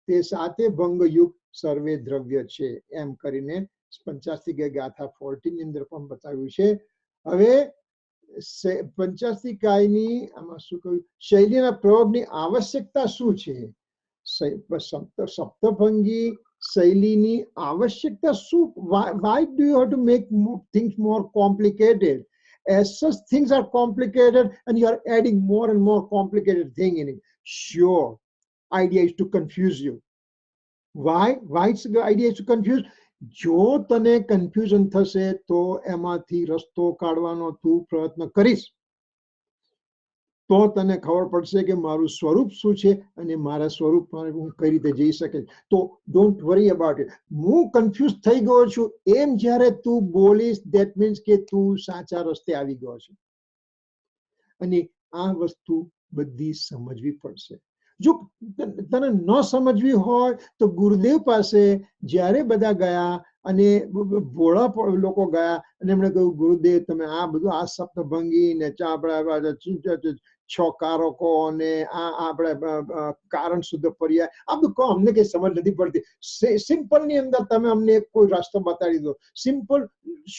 તે 7 ભંગ યુક્ત સર્વે દ્રવ્ય છે. એમ કરીને 85 ગાથા 14 ની અંદર પણ બતાવ્યું છે. હવે 85 કાયની આમાં શું કહ્યું? શૈલીના પ્રયોગની આવશ્યકતા શું છે? સપ્તભંગી શૈલીની આવશ્યકતા શું? Why do you have to make things more complicated? As such, things are complicated and you are adding more and more complicated thing in it. Sure, idea is to confuse you. Why it's the idea is to confuse? જો તને confusion થશે તો એમાંથી રસ્તો કાઢવાનો તું પ્રયત્ન કરીશ તો તને ખબર પડશે કે મારું સ્વરૂપ શું છે અને મારા સ્વરૂપમાં હું કઈ રીતે જઈ શકે. તો ડોન્ટ વરી અબાઉટ ઇટ. હું કન્ફ્યુઝ થઈ ગયો છું એમ જ્યારે તું બોલીશ, ધેટ મીન્સ કે તું સાચા રસ્તે આવી ગયો છે. અને આ વસ્તુ બધી સમજવી પડશે. જો તને ન સમજવી હોય તો ગુરુદેવ પાસે જ્યારે બધા ગયા અને ભોળા લોકો ગયા અને એમણે કહ્યું, ગુરુદેવ તમે આ બધું આ સપ્તભંગી ને આપણે છ કારકો અને આ આપણે કારણ શુદ્ધ પર્યાય આ બધું કહો, અમને કઈ સમજ નથી પડતી. સિમ્પલ ની અંદર તમે અમને કોઈ રસ્તો બતાડી દો, સિમ્પલ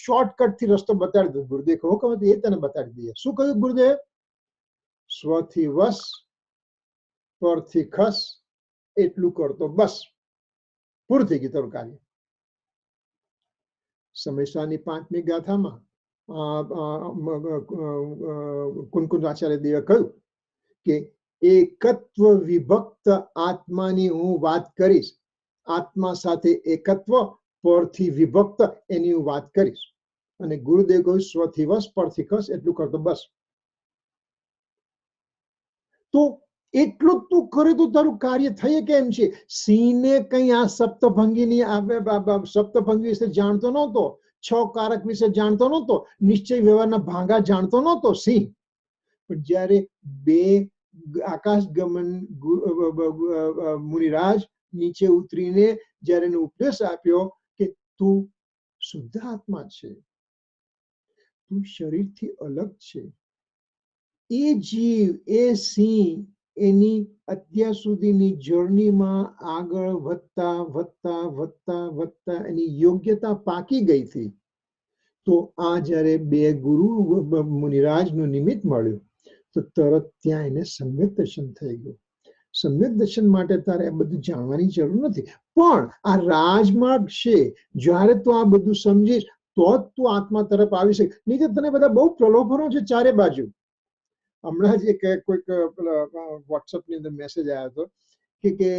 શોર્ટકટ થી રસ્તો બતાડી દો. ગુરુદેવ કહો કે એ તને બતાડી દઈએ. શું કહ્યું ગુરુદેવ? સ્વથી વશ, પરથી ખસ, એટલું કરતો બસ, પૂરું થઈ ગયું તારું કાર્ય. સમયસાની 5મી ગાથામાં કુનકુન આચાર્ય દેવે કહ્યું કે એકત્વ વિભક્ત આત્માની હું વાત કરીશ, આત્મા સાથે એકત્વ, પરથી વિભક્ત એની હું વાત કરીશ. અને ગુરુદેવ કહ્યું સ્વથી વશ, પરથી ખસ, એટલું કરતો બસ. તો એટલું તું કરે તો તારું કાર્ય થઈ કેમ છે? સિંહને કઈ આ સપ્તભંગીની સપ્તભંગી વિશે જાણતો નહોતો, 6 કારક વિશે જાણતો નહોતો, નિશ્ચય વ્યવહારના ભાંગા જાણતો નહોતો સિંહ. પણ જ્યારે 2 આકાશ ગમન મુનિરાજ નીચે ઉતરીને જ્યારે એને ઉપદેશ આપ્યો કે તું શુદ્ધ આત્મા છે, તું શરીરથી અલગ છે, એ જીવ, એ સિંહ એની અત્યાર સુધીની જર્નીમાં આગળ વધતા વધતા વધતા વધતા એની યોગ્યતા પાકી ગઈ હતી. તો આ જ્યારે 2 ગુરુ મુનિરાજનું નિમિત્ત મળ્યું તો તરત ત્યાં એને સમ્યક દર્શન થઈ ગયું. સમ્યક દર્શન માટે તારે આ બધું જાણવાની જરૂર નથી, પણ આ રાજમાર્ગ છે. જ્યારે તું આ બધું સમજીશ તો જ તું આત્મા તરફ આવી શકે. નહીં તો તને બધા બહુ પ્રલોભનો છે ચારે બાજુ. હમણાં જ કોઈક વોટ્સઅપ ની અંદર મેસેજ આવ્યો હતો કે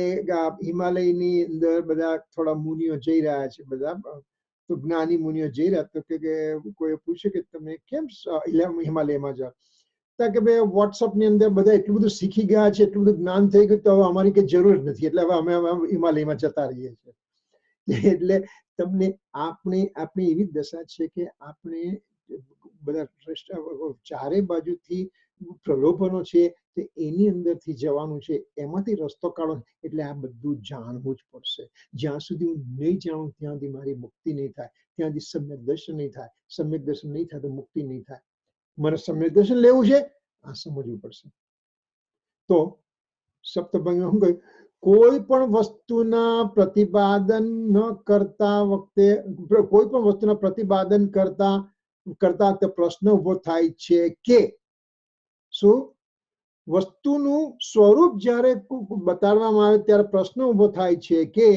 હિમાલયની અંદર બધા થોડા મુનિઓ જઈ રહ્યા છે, બધા તો જ્ઞાની મુનિઓ જઈ રહ્યા. તો કે કોઈ પૂછ્યું કે તમે કેમ હિમાલયમાં જાઓ? કે ભાઈ વોટ્સઅપ ની અંદર બધા એટલું બધું શીખી ગયા છે, એટલું બધું જ્ઞાન થઈ ગયું, તો હવે અમારી કઈ જરૂર નથી, એટલે હવે અમે હિમાલયમાં જતા રહીએ છીએ. એટલે તમને આપણી એવી દશા છે કે આપણે બધા ચારે બાજુથી પ્રલોભનો છે તે એની અંદરથી જવાનું છે, એમાંથી રસ્તો કાઢો. એટલે આ બધું જાણવું જ પડશે. જ્યાં સુધી હું નહીં જાણું ત્યાં સુધી મારી મુક્તિ નહીં થાય, ત્યાં સુધી સમ્યક દર્શન નહીં થાય. સમ્યક દર્શન નહીં થાય તો મુક્તિ નહીં થાય. મને સમ્યક દર્શન લેવું છે, આ સમજવું પડશે. તો સપ્તભંગી શું કહ્યું? કોઈ પણ વસ્તુના પ્રતિપાદન ન કરતા વખતે, કોઈ પણ વસ્તુના પ્રતિપાદન કરતા પ્રશ્ન ઉભો થાય છે કે શું વસ્તુનું સ્વરૂપ જ્યારે બતાડવામાં આવે ત્યારે પ્રશ્ન ઉભો થાય છે કે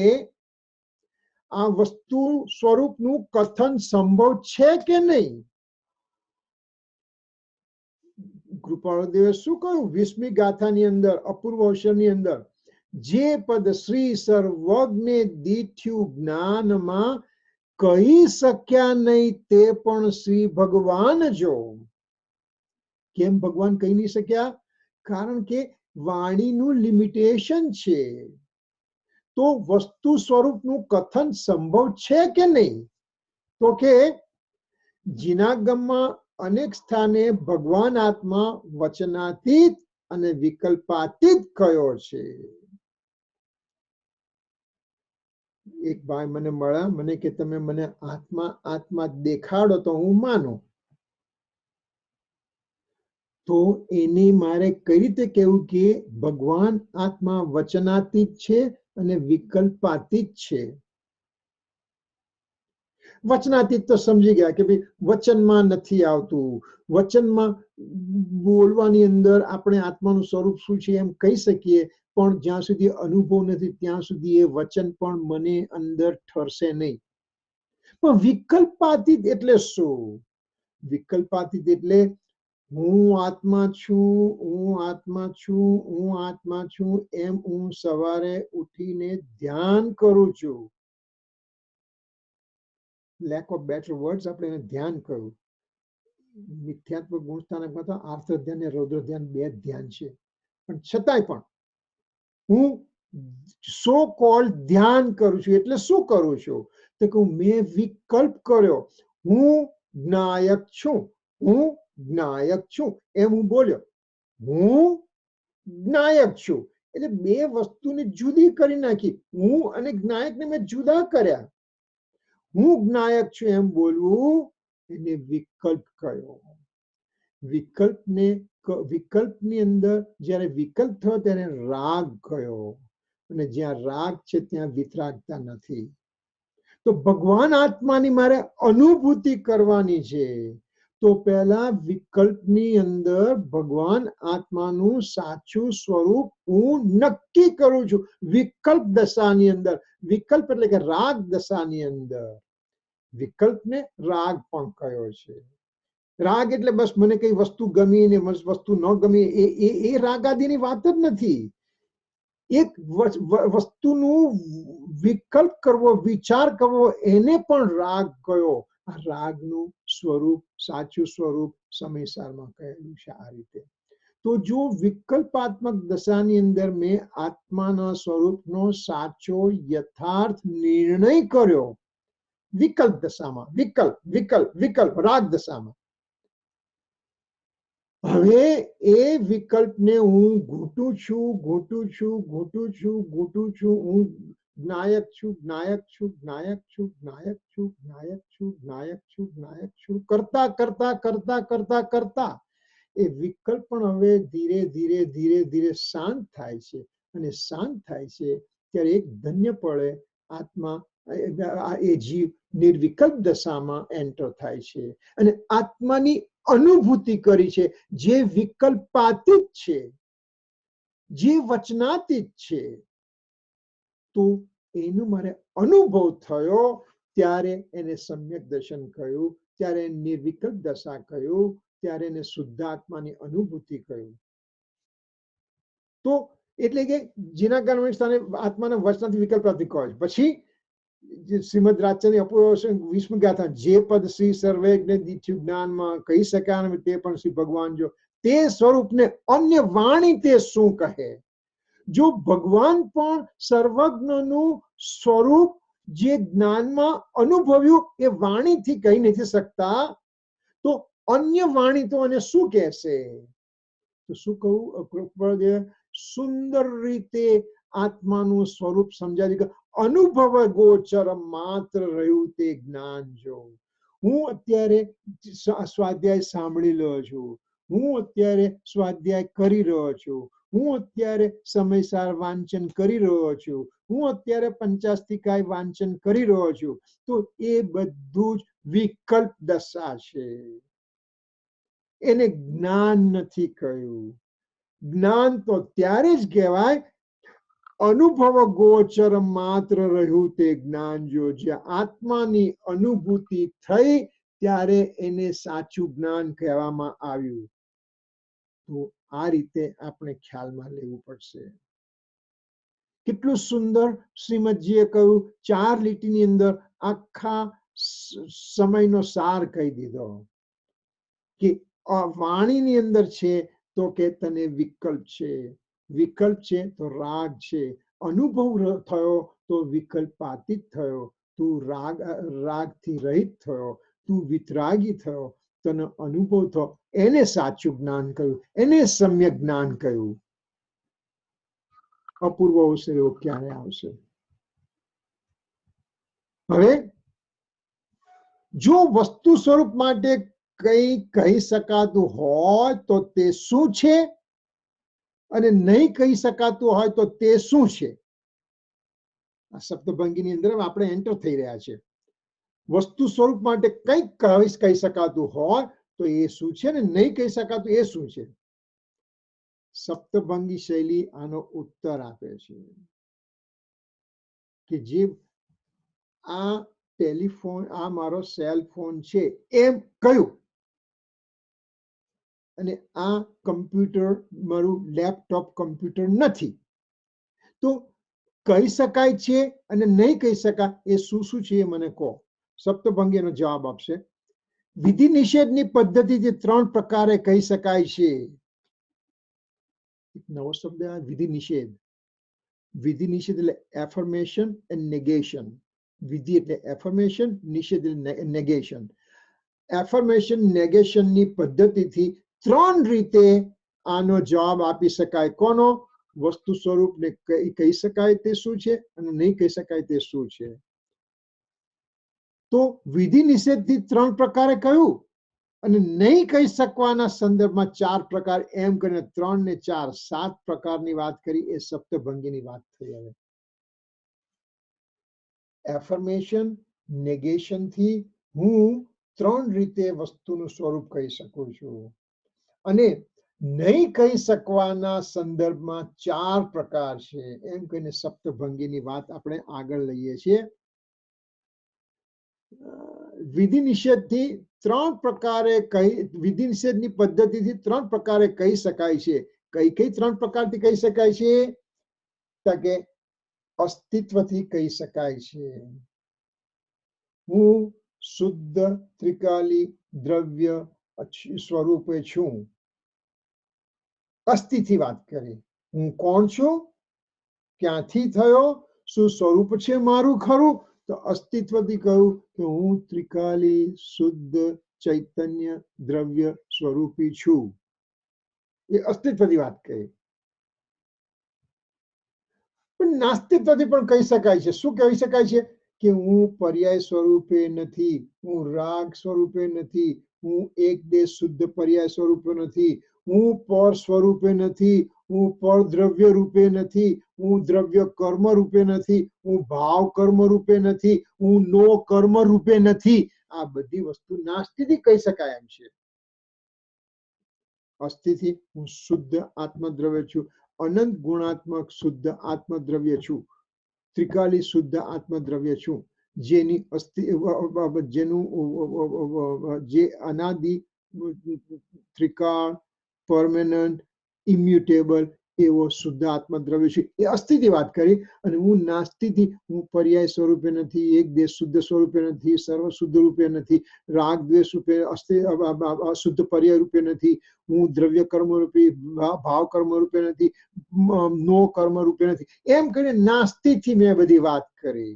આ વસ્તુ સ્વરૂપનું કથન સંભવ છે કે નહીં? કૃપાળુદેવે શું કહ્યું 20મી ગાથાની અંદર, અપૂર્વ અવસરની અંદર? જે પદ શ્રી સર્વજ્ઞે દીઠ્યું જ્ઞાનમાં કહી શક્યા નહીં તે પણ શ્રી ભગવાન જો. કેમ ભગવાન કહી નહીં શક્યા? કારણ કે વાણીનું લિમિટેશન છે. તો વસ્તુ સ્વરૂપનું કથન સંભવ છે કે નહીં? તો કે જીનાગમમાં અનેક સ્થાને ભગવાન આત્મા વચનાતીત અને વિકલ્પાતીત કયો છે. એક ભાઈ મને મળ્યા, મને કે તમે મને આત્મા દેખાડો તો હું માનું. તો એને મારે કઈ રીતે કહેવું કે ભગવાન આત્મા વચનાતીત છે અને વિકલ્પાતીત છે? વચનાતીત તો સમજી ગયા કે ભાઈ વચનમાં નથી આવતું. વચનમાં બોલવાની અંદર આપણે આત્માનું સ્વરૂપ શું છે એમ કહી શકીએ, પણ જ્યાં સુધી અનુભવ નથી ત્યાં સુધી એ વચન પણ મને અંદર ઠરશે નહીં. પણ વિકલ્પાતીત એટલે શું? વિકલ્પાતીત એટલે હું આત્મા છું, હું આત્મા છું, હું આત્મા છું એમ હું સવારે ઉઠીને ધ્યાન કરું છું. લેક ઓફ બેટર વર્ડ્સ આપણે એને ધ્યાન કરવું. મિથ્યાત્વ ગુણ સ્થાનકમાં તો આર્ત ધ્યાન ને રૌદ્ર ધ્યાન બે ધ્યાન છે, પણ છતાંય પણ હું સો કોલ ધ્યાન કરું છું એટલે શું કરું છું તો કે મેં વિકલ્પ કર્યો, હું જ્ઞાયક છું, હું જ્ઞાયક છું એમ હું બોલ્યો, હું જ્ઞાયક છું એટલે બે વસ્તુને જુદી કરી નાખી, હું અને જ્ઞાયકને મેં જુદા કર્યા. હું જ્ઞાયક છું એમ બોલવું એને વિકલ્પ કયો. વિકલ્પની અંદર જ્યારે વિકલ્પ થયો ત્યારે રાગ કયો, અને જ્યાં રાગ છે ત્યાં વિતરાગતા નથી. તો ભગવાન આત્માની મારે અનુભૂતિ કરવાની છે, તો પહેલા વિકલ્પની અંદર ભગવાન આત્માનું સાચું સ્વરૂપ હું નક્કી કરું છું. વિકલ્પ દશાની અંદર, વિકલ્પ એટલે કે રાગ દશાની અંદર વિકલ્પને રાગ પણ કયો છે. રાગ એટલે બસ મને કઈ વસ્તુ ગમી ને વસ્તુ ન ગમી એ રાગ આદિની વાત જ નથી. એક વસ્તુનું વિકલ્પ કરવો, વિચાર કરવો એને પણ રાગ કયો. આ રાગનું સ્વરૂપ, સાચું સ્વરૂપ સમયસારમાં કહેલું છે આ રીતે. તો જો વિકલ્પાત્મક દશાની અંદર મેં આત્માના સ્વરૂપનો સાચો યથાર્થ નિર્ણય કર્યો, વિકલ્પ દશામાં, વિકલ્પ વિકલ્પ વિકલ્પ રાગ દશામાં, હવે એ વિકલ્પને હું ઘૂંટું છું, ઘૂંટું છું, ઘૂંટું છું, ઘૂંટું છું, હું જ્ઞાયક છું, જ્ઞાયક છું, જ્ઞાયક છું, જ્ઞાયક છું, જ્ઞાયક છું, જ્ઞાયક છું, જ્ઞાયક છું કરતા કરતા કરતા કરતા કરતા એ વિકલ્પ પણ હવે ધીરે ધીરે ધીરે ધીરે શાંત થાય છે, અને શાંત થાય છે ત્યારે એક ધન્ય પળે આત્મા એ જીવ નિર્વિકલ્પ દશામાં એન્ટર થાય છે અને આત્માની અનુભૂતિ કરી છે, જે વિકલ્પાતીત છે, જે વચનાતીત છે. તો એનું મારે અનુભવ થયો ત્યારે એને સમ્યક દર્શન કહ્યું, ત્યારે નિર્વિકલ્પ દશા કહ્યું, ત્યારે એને શુદ્ધાત્માની અનુભૂતિ કહ્યું. તો એટલે કે જેના કારણે સ્થાને આત્માના વચનાથી વિકલ્પાતી કહે. પછી શ્રીમદ રાજચંદ્રની અપૂર્વ 20મી ગાથા, જે પદ શ્રી સર્વજ્ઞ દીઠ્યું જ્ઞાનમાં કહી શક્યા તે પણ શ્રી ભગવાન જો તે સ્વરૂપને અન્ય વાણી તે શું કહે. જો ભગવાન પણ સર્વજ્ઞનું સ્વરૂપ જે જ્ઞાનમાં અનુભવ્યું એ વાણીથી કહી નથી શકતા, તો અન્ય વાણી તો એને શું કહેશે. તો શું કહું, સુંદર રીતે આત્માનું સ્વરૂપ સમજાવી, અનુભવ ગોચર માત્ર રહ્યું તે જ્ઞાન જો. હું અત્યારે સ્વાધ્યાય સાંભળી રહ્યો છું, હું અત્યારે સ્વાધ્યાય કરી રહ્યો છું, હું અત્યારે સમયસાર વાંચન કરી રહ્યો છું, હું અત્યારે પંચાસ્તિકાય વાંચન કરી રહ્યો છું, તો એ બધું જ વિકલ્પ દશા છે, એને જ્ઞાન નથી કહ્યું. જ્ઞાન તો ત્યારે જ કહેવાય અનુભવ ગોચર માત્ર રહ્યું તે જ્ઞાન જો. જ્યાં આત્માની અનુભૂતિ થઈ ત્યારે એને સાચું જ્ઞાન કહેવામાં આવ્યું. તો આ રીતે આપણે ખ્યાલમાં લેવું પડશે. કેટલું સુંદર શ્રીમદજીએ કહ્યું, 4 લીટીની અંદર આખા સમયનો સાર કહી દીધો કે વાણીની અંદર છે તો કે તને વિકલ્પ છે, વિકલ્પ છે તો રાગ છે, અનુભવ થયો તો વિકલ્પાતીત થયો, તું રાગથી રહિત થયો, તું વિતરાગી થયો, તને અનુભવ થયો, એને સાચું જ્ઞાન કહ્યું, એને સમ્યક જ્ઞાન કહ્યું. અપૂર્વ અવસર એવો ક્યારે આવશે. હવે જો વસ્તુ સ્વરૂપ માટે કઈ કહી શકાતું હોય તો તે શું છે, અને નહીં કહી શકાતું હોય તો તે શું છે. આ સપ્તભંગીની અંદર આપણે એન્ટર થઈ રહ્યા છે. વસ્તુ સ્વરૂપ માટે કંઈક કહી શકાતું હોય તો એ શું છે, ને નહીં કહી શકાતું એ શું છે. સપ્તભંગી શૈલી આનો ઉત્તર આપે છે કે જે આ ટેલિફોન, આ મારો સેલ ફોન છે એમ કહ્યું, અને આ કમ્પ્યુટર મારું લેપટોપ કમ્પ્યુટર નથી, તો કહી શકાય છે અને નહીં કહી શકાય એ શું શું છે એ મને કહો. સપ્તભંગી એનો જવાબ આપશે. વિધિ નિષેધની પદ્ધતિથી 3 પ્રકારે કહી શકાય છે. એક નવો શબ્દ આ વિધિ નિષેધ. વિધિ નિષેધ એટલે એફર્મેશન એન્ડ નેગેશન. વિધિ એટલે એફર્મેશન, નિષેધ એટલે નેગેશન. એફર્મેશન નેગેશનની પદ્ધતિથી 3 રીતે આનો જવાબ આપી શકાય. કોનો? વસ્તુ સ્વરૂપને કહી શકાય તે શું છે અને નહીં કહી શકાય તે શું છે. તો વિધિ નિષેધથી 3 પ્રકારે કહ્યું અને નહીં કહી શકવાના સંદર્ભમાં 4 પ્રકાર, એમ કરીને 3 ને 4 7 પ્રકારની વાત કરી. એ સપ્તભંગીની વાત થઈ. હવે એફર્મેશન નેગેશન થી હું 3 રીતે વસ્તુનું સ્વરૂપ કહી શકું છું અને નહીં કહી શકવાના સંદર્ભમાં 4 પ્રકાર છે, એમ કહીને સપ્તભંગીની વાત આપણે આગળ લઈએ છીએ. વિધિ નિષેધથી 3 પ્રકારે વિધિ નિષેધની પદ્ધતિથી 3 પ્રકારે કહી શકાય છે. કઈ 3 પ્રકારથી કહી શકાય છે? તો કે અસ્તિત્વથી કહી શકાય છે. હું શુદ્ધ ત્રિકાલી દ્રવ્ય સ્વરૂપે છું. અસ્તિથી વાત કરી. હું કોણ છું? ક્યાંથી થયો? શું સ્વરૂપ છે મારું ખરું? તો અસ્તિત્વથી કહ્યું કે હું ત્રિકાલી શુદ્ધ ચૈતન્ય દ્રવ્ય સ્વરૂપી છું. એ અસ્તિત્વથી વાત કરી. પણ નાસ્તિત્વથી પણ કહી શકાય છે. શું કહી શકાય છે? કે હું પર્યાય સ્વરૂપે નથી, હું રાગ સ્વરૂપે નથી, હું એક દેશ શુદ્ધ પર્યાય સ્વરૂપે નથી, હું પર સ્વરૂપે નથી, હું પર દ્રવ્ય રૂપે નથી, હું દ્રવ્ય કર્મ રૂપે નથી, હું ભાવ કર્મ રૂપે નથી, હું નો કર્મ રૂપે નથી. આ બધી વસ્તુ નાસ્તિથી કહી શકાય એમ છે. અસ્થિથી હું શુદ્ધ આત્મદ્રવ્ય છું, અનંત ગુણાત્મક શુદ્ધ આત્મદ્રવ્ય છું, ત્રિકાલી શુદ્ધ આત્મદ્રવ્ય છું, જેની જેનું જે અનાદિ ત્રિકાળ પરમેનન્ટ ઇમ્યુટેબલ એવો શુદ્ધ આત્મદ્રવ્ય છે. એ અસ્થિથી વાત કરી. અને હું નાસ્તિથી હું પર્યાય સ્વરૂપે નથી, એક દેશ શુદ્ધ સ્વરૂપે નથી, સર્વ શુદ્ધ રૂપે નથી, રાગ દ્વેષ રૂપે શુદ્ધ પર્યાય રૂપે નથી, હું દ્રવ્ય કર્મ રૂપે ભાવ કર્મ રૂપે નથી, નો કર્મ રૂપે નથી. એમ કરીને નાસ્તિથી મેં બધી વાત કરી.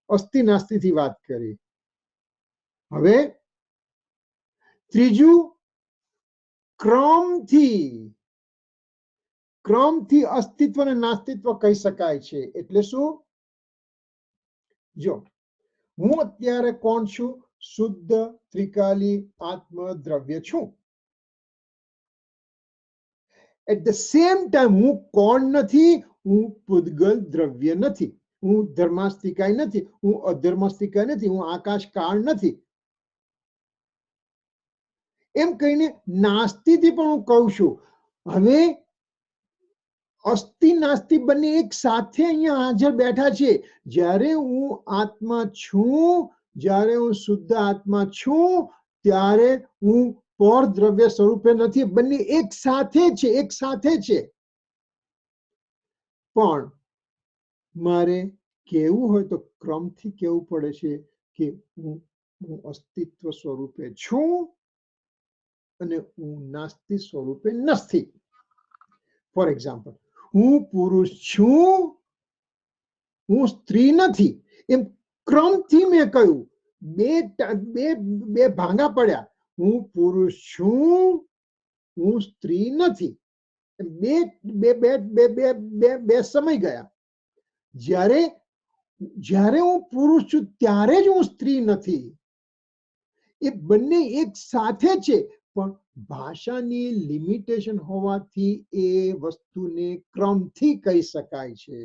અસ્થિ નાસ્તિથી વાત કરી. હવે ત્રીજું ક્રમથી અસ્તિત્વ અને નાસ્તિત્વ કહી શકાય છે. એટલે શું? જો હું અત્યારે કોણ છું? શુદ્ધ ત્રિકાલી આત્મદ્રવ્ય છું. એટ ધ સેમ ટાઈમ હું કોણ નથી? હું પૂદગલ દ્રવ્ય નથી, હું ધર્માસ્તિકાય નથી, હું અધર્માસ્તિકાય નથી, હું આકાશ કાળ નથી. એમ કહીને નાસ્તિથી પણ હું કહું છું. હવે અસ્થિ નાસ્તિ બંને એક સાથે અહીંયા હાજર બેઠા છે. જ્યારે હું આત્મા છું, જ્યારે હું શુદ્ધ આત્મા છું, ત્યારે હું પર દ્રવ્ય સ્વરૂપે નથી. બંને એક સાથે છે, એક સાથે છે. પણ મારે કેવું હોય તો ક્રમથી કેવું પડે છે કે હું અસ્તિત્વ સ્વરૂપે છું અને હું નાસ્તિ સ્વરૂપે નથી. ફોર એક્ઝામ્પલ, હું પુરુષ છું, હું સ્ત્રી નથી. એમ ક્રમથી મેં કહ્યું. બે ભાંગા પડ્યા. હું પુરુષ છું, હું સ્ત્રી નથી. બે સમય ગયા. જ્યારે હું પુરુષ છું ત્યારે જ હું સ્ત્રી નથી. એ બંને એક સાથે છે. પણ ભાષાની લિમિટેશન હોવાથી એ વસ્તુને ક્રમથી કહી શકાય છે.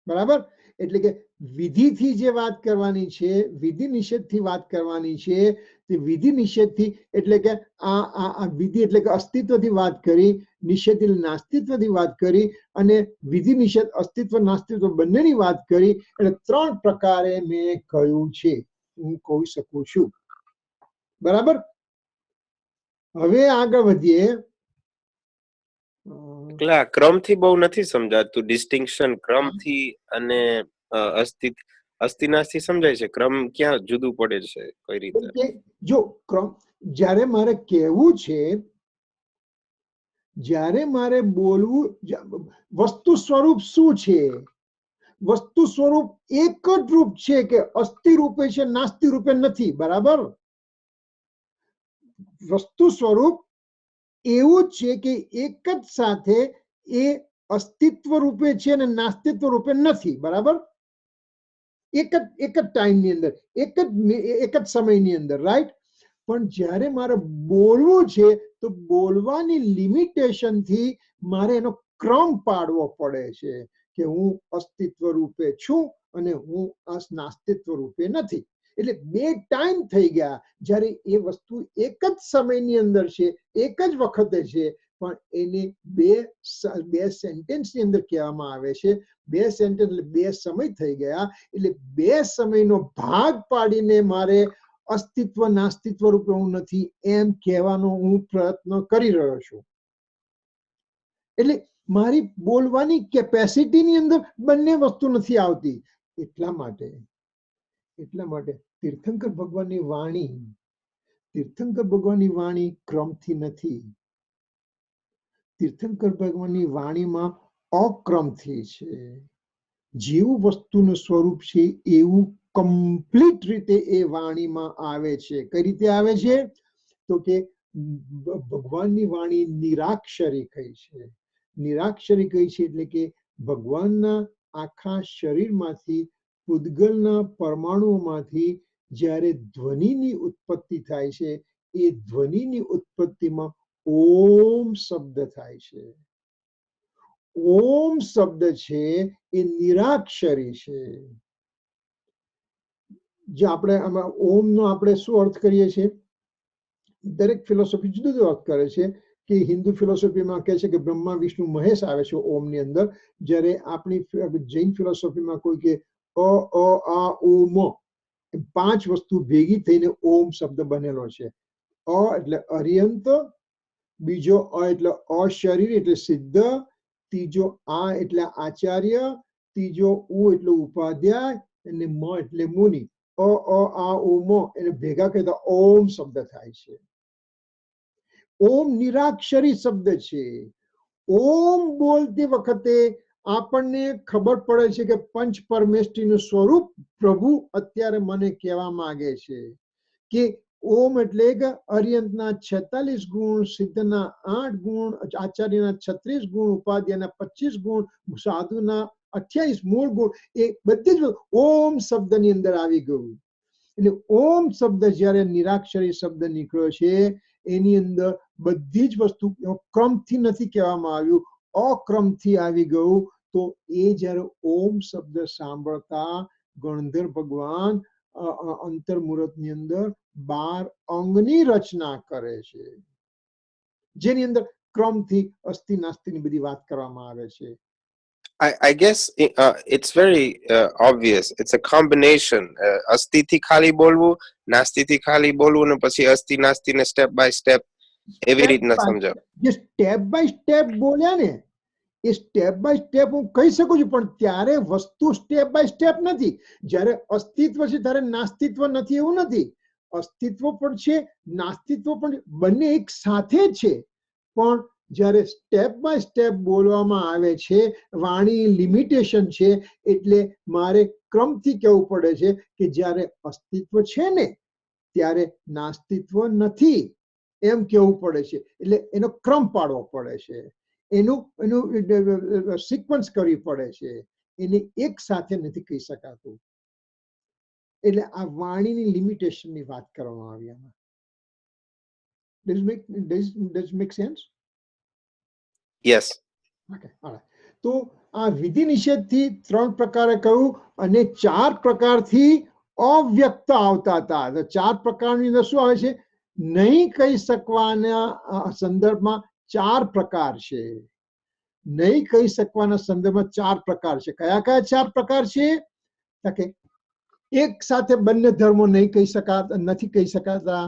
બરાબર? એટલે કે વિધિથી જે વાત કરવાની છે, વિધિ નિષેધથી વાત કરવાની છે, તે વિધિ નિષેધથી એટલે કે આ વિધિ એટલે કે અસ્તિત્વથી વાત કરી, નિષેધ એટલે નાસ્તિત્વથી વાત કરી, અને વિધિ નિષેધ અસ્તિત્વ નાસ્તિત્વ બંનેની વાત કરી. એટલે 3 પ્રકારે મેં કહ્યું છે, હું કહી શકું છું. બરાબર? હવે આગળ વધીએ. એટલે આ ક્રમથી બહુ નથી સમજાતું ડિસ્ટિંક્શન ક્રમથી અને અસ્થિ નાસ્તિ સમજાય છે, ક્રમ ક્યાં જુદું પડે છે કઈ રીતે? જો ક્રમ જ્યારે મારે કહેવું છે, જ્યારે મારે બોલવું, વસ્તુ સ્વરૂપ શું છે? વસ્તુ સ્વરૂપ એક જ રૂપ છે કે અસ્થિ રૂપે છે, નાસ્તિ રૂપે નથી. બરાબર? વસ્તુ સ્વરૂપ એવું જ છે કે એક જ સાથે એ અસ્તિત્વ રૂપે છે અને નાસ્તિત્વ રૂપે નથી. બરાબર? એક જ ટાઈમની અંદર, એક જ સમયની અંદર, રાઈટ? પણ જ્યારે મારે બોલવું છે તો બોલવાની લિમિટેશન થી મારે એનો ક્રમ પાડવો પડે છે કે હું અસ્તિત્વ રૂપે છું અને હું નાસ્તિત્વ રૂપે નથી. એટલે બે ટાઈમ થઈ ગયા. જ્યારે એ વસ્તુ એક જ સમયની અંદર છે, એક જ વખતે છે, પણ એને બે સેન્ટેન્સની અંદર કહેવામાં આવે છે. બે સેન્ટેન્સ એટલે બે સમય થઈ ગયા. એટલે બે સમયનો ભાગ પાડીને મારે અસ્તિત્વ નાસ્તિત્વ રૂપે હું નથી એમ કહેવાનો હું પ્રયત્ન કરી રહ્યો છું. એટલે મારી બોલવાની કેપેસિટીની અંદર બંને વસ્તુ નથી આવતી. એટલા માટે તીર્થંકર ભગવાનની વાણી ક્રમથી નથી. તીર્થંકર ભગવાનની વાણીમાં અક્રમથી છે. જેવું વસ્તુનું સ્વરૂપ છે એવું કમ્પ્લીટ રીતે એ વાણીમાં આવે છે. કઈ રીતે આવે છે? તો કે ભગવાનની વાણી નિરાક્ષરી કઈ છે. નિરાક્ષરી કઈ છે એટલે કે ભગવાનના આખા શરીરમાંથી, પૂદગલના પરમાણુઓમાંથી જ્યારે ધ્વનિની ઉત્પત્તિ થાય છે, એ ધ્વનિની ઉત્પત્તિમાં ઓમ શબ્દ થાય છે. ઓમ શબ્દ છે એ નિરાક્ષરી છે. જે આપણે આમાં ઓમનો આપણે શું અર્થ કરીએ છીએ? દરેક ફિલોસોફી જુદો જુદો અર્થ કરે છે. કે હિન્દુ ફિલોસોફીમાં કહે છે કે બ્રહ્મા વિષ્ણુ મહેશ આવે છે ઓમની અંદર. જ્યારે આપણી જૈન ફિલોસોફીમાં કોઈ કે અ આ ઉ મ, પાંચ વસ્તુ ભેગી થઈને ઓમ શબ્દ બનેલો છે. અ એટલે અર્યંત, બીજો અ એટલે અશરીર એટલે સિદ્ધ, ત્રીજો આ એટલે આચાર્ય, ત્રીજો ઉ એટલે ઉપાધ્યાય અને મ એટલે મુનિ. આ ઉ મ એને ભેગા કરતા ઓમ શબ્દ થાય છે. ઓમ નિરાક્ષરી શબ્દ છે. ઓમ બોલતી વખતે આપણને ખબર પડે છે કે પંચ પરમેષ્ઠીનું સ્વરૂપ પ્રભુ અત્યારે મને કહેવા માંગે છે કે ઓમ એટલે કે અર્યંતના 46 ગુણ, સિદ્ધના 8 ગુણ, આચાર્યના 36 ગુણ, ઉપાધ્યાયના 25 ગુણ, સાધુના 28 મૂળ ગુણ, એ બધી જ ઓમ શબ્દની અંદર આવી ગયું. એટલે ઓમ શબ્દ જ્યારે નિરાક્ષરી શબ્દ નીકળ્યો છે એની અંદર બધી જ વસ્તુ ક્રમથી નથી કહેવામાં આવ્યું, અક્રમથી આવી ગયું. તો એ જ્યારે ઓમ શબ્દ સાંભળતા ગણધર ભગવાન અંતર્મુહૂર્તની અંદર 12 અંગની રચના કરે છે, જેની અંદર ક્રમથી અસ્થિ નાસ્તિની બધી વાત કરવામાં આવે છે. I guess it's very obvious. It's a combination. Asti થી ખાલી બોલવું, નાસ્તિ થી ખાલી બોલવું ને પછી અસ્થિ નાસ્તિ ને સ્ટેપ બાય સ્ટેપ એવી રીતના સમજાવ. જે સ્ટેપ બાય સ્ટેપ બોલ્યા ને એ સ્ટેપ બાય સ્ટેપ હું કહી શકું છું, પણ ત્યારે વસ્તુ સ્ટેપ બાય સ્ટેપ નથી. જ્યારે અસ્તિત્વ છે ત્યારે નાસ્તિત્વ નથી એવું નથી. અસ્તિત્વ પણ છે, નાસ્તિત્વ પણ, બંને એક સાથે છે. પણ જ્યારે સ્ટેપ બાય સ્ટેપ બોલવામાં આવે છે, વાણી લિમિટેશન છે, એટલે મારે ક્રમથી કહેવું પડે છે કે જ્યારે અસ્તિત્વ છે ને ત્યારે નાસ્તિત્વ નથી એમ કહેવું પડે છે. એટલે એનો ક્રમ પાડવો પડે છે, એનું સિક્વન્સ કરવી પડે છે. એને એક સાથે નથી કહી શકાતું. એટલે આ વાણીની લિમિટેશનની વાત કરવામાં આવી આમાં. Does make sense? Yes. Okay, all right. તો આ વિધિ નિષેધથી 3 પ્રકારે કહ્યું અને 4 પ્રકારથી અવ્યક્ત આવતા હતા. તો 4 પ્રકારની અંદર શું આવે છે? નહીં કહી શકવાના સંદર્ભમાં 4 પ્રકાર છે. નહીં કહી શકવાના સંદર્ભમાં 4 પ્રકાર છે. કયા કયા 4 પ્રકાર છે? કે એક સાથે બંને ધર્મો નહીં કહી શકાતા, નથી કહી શકાતા.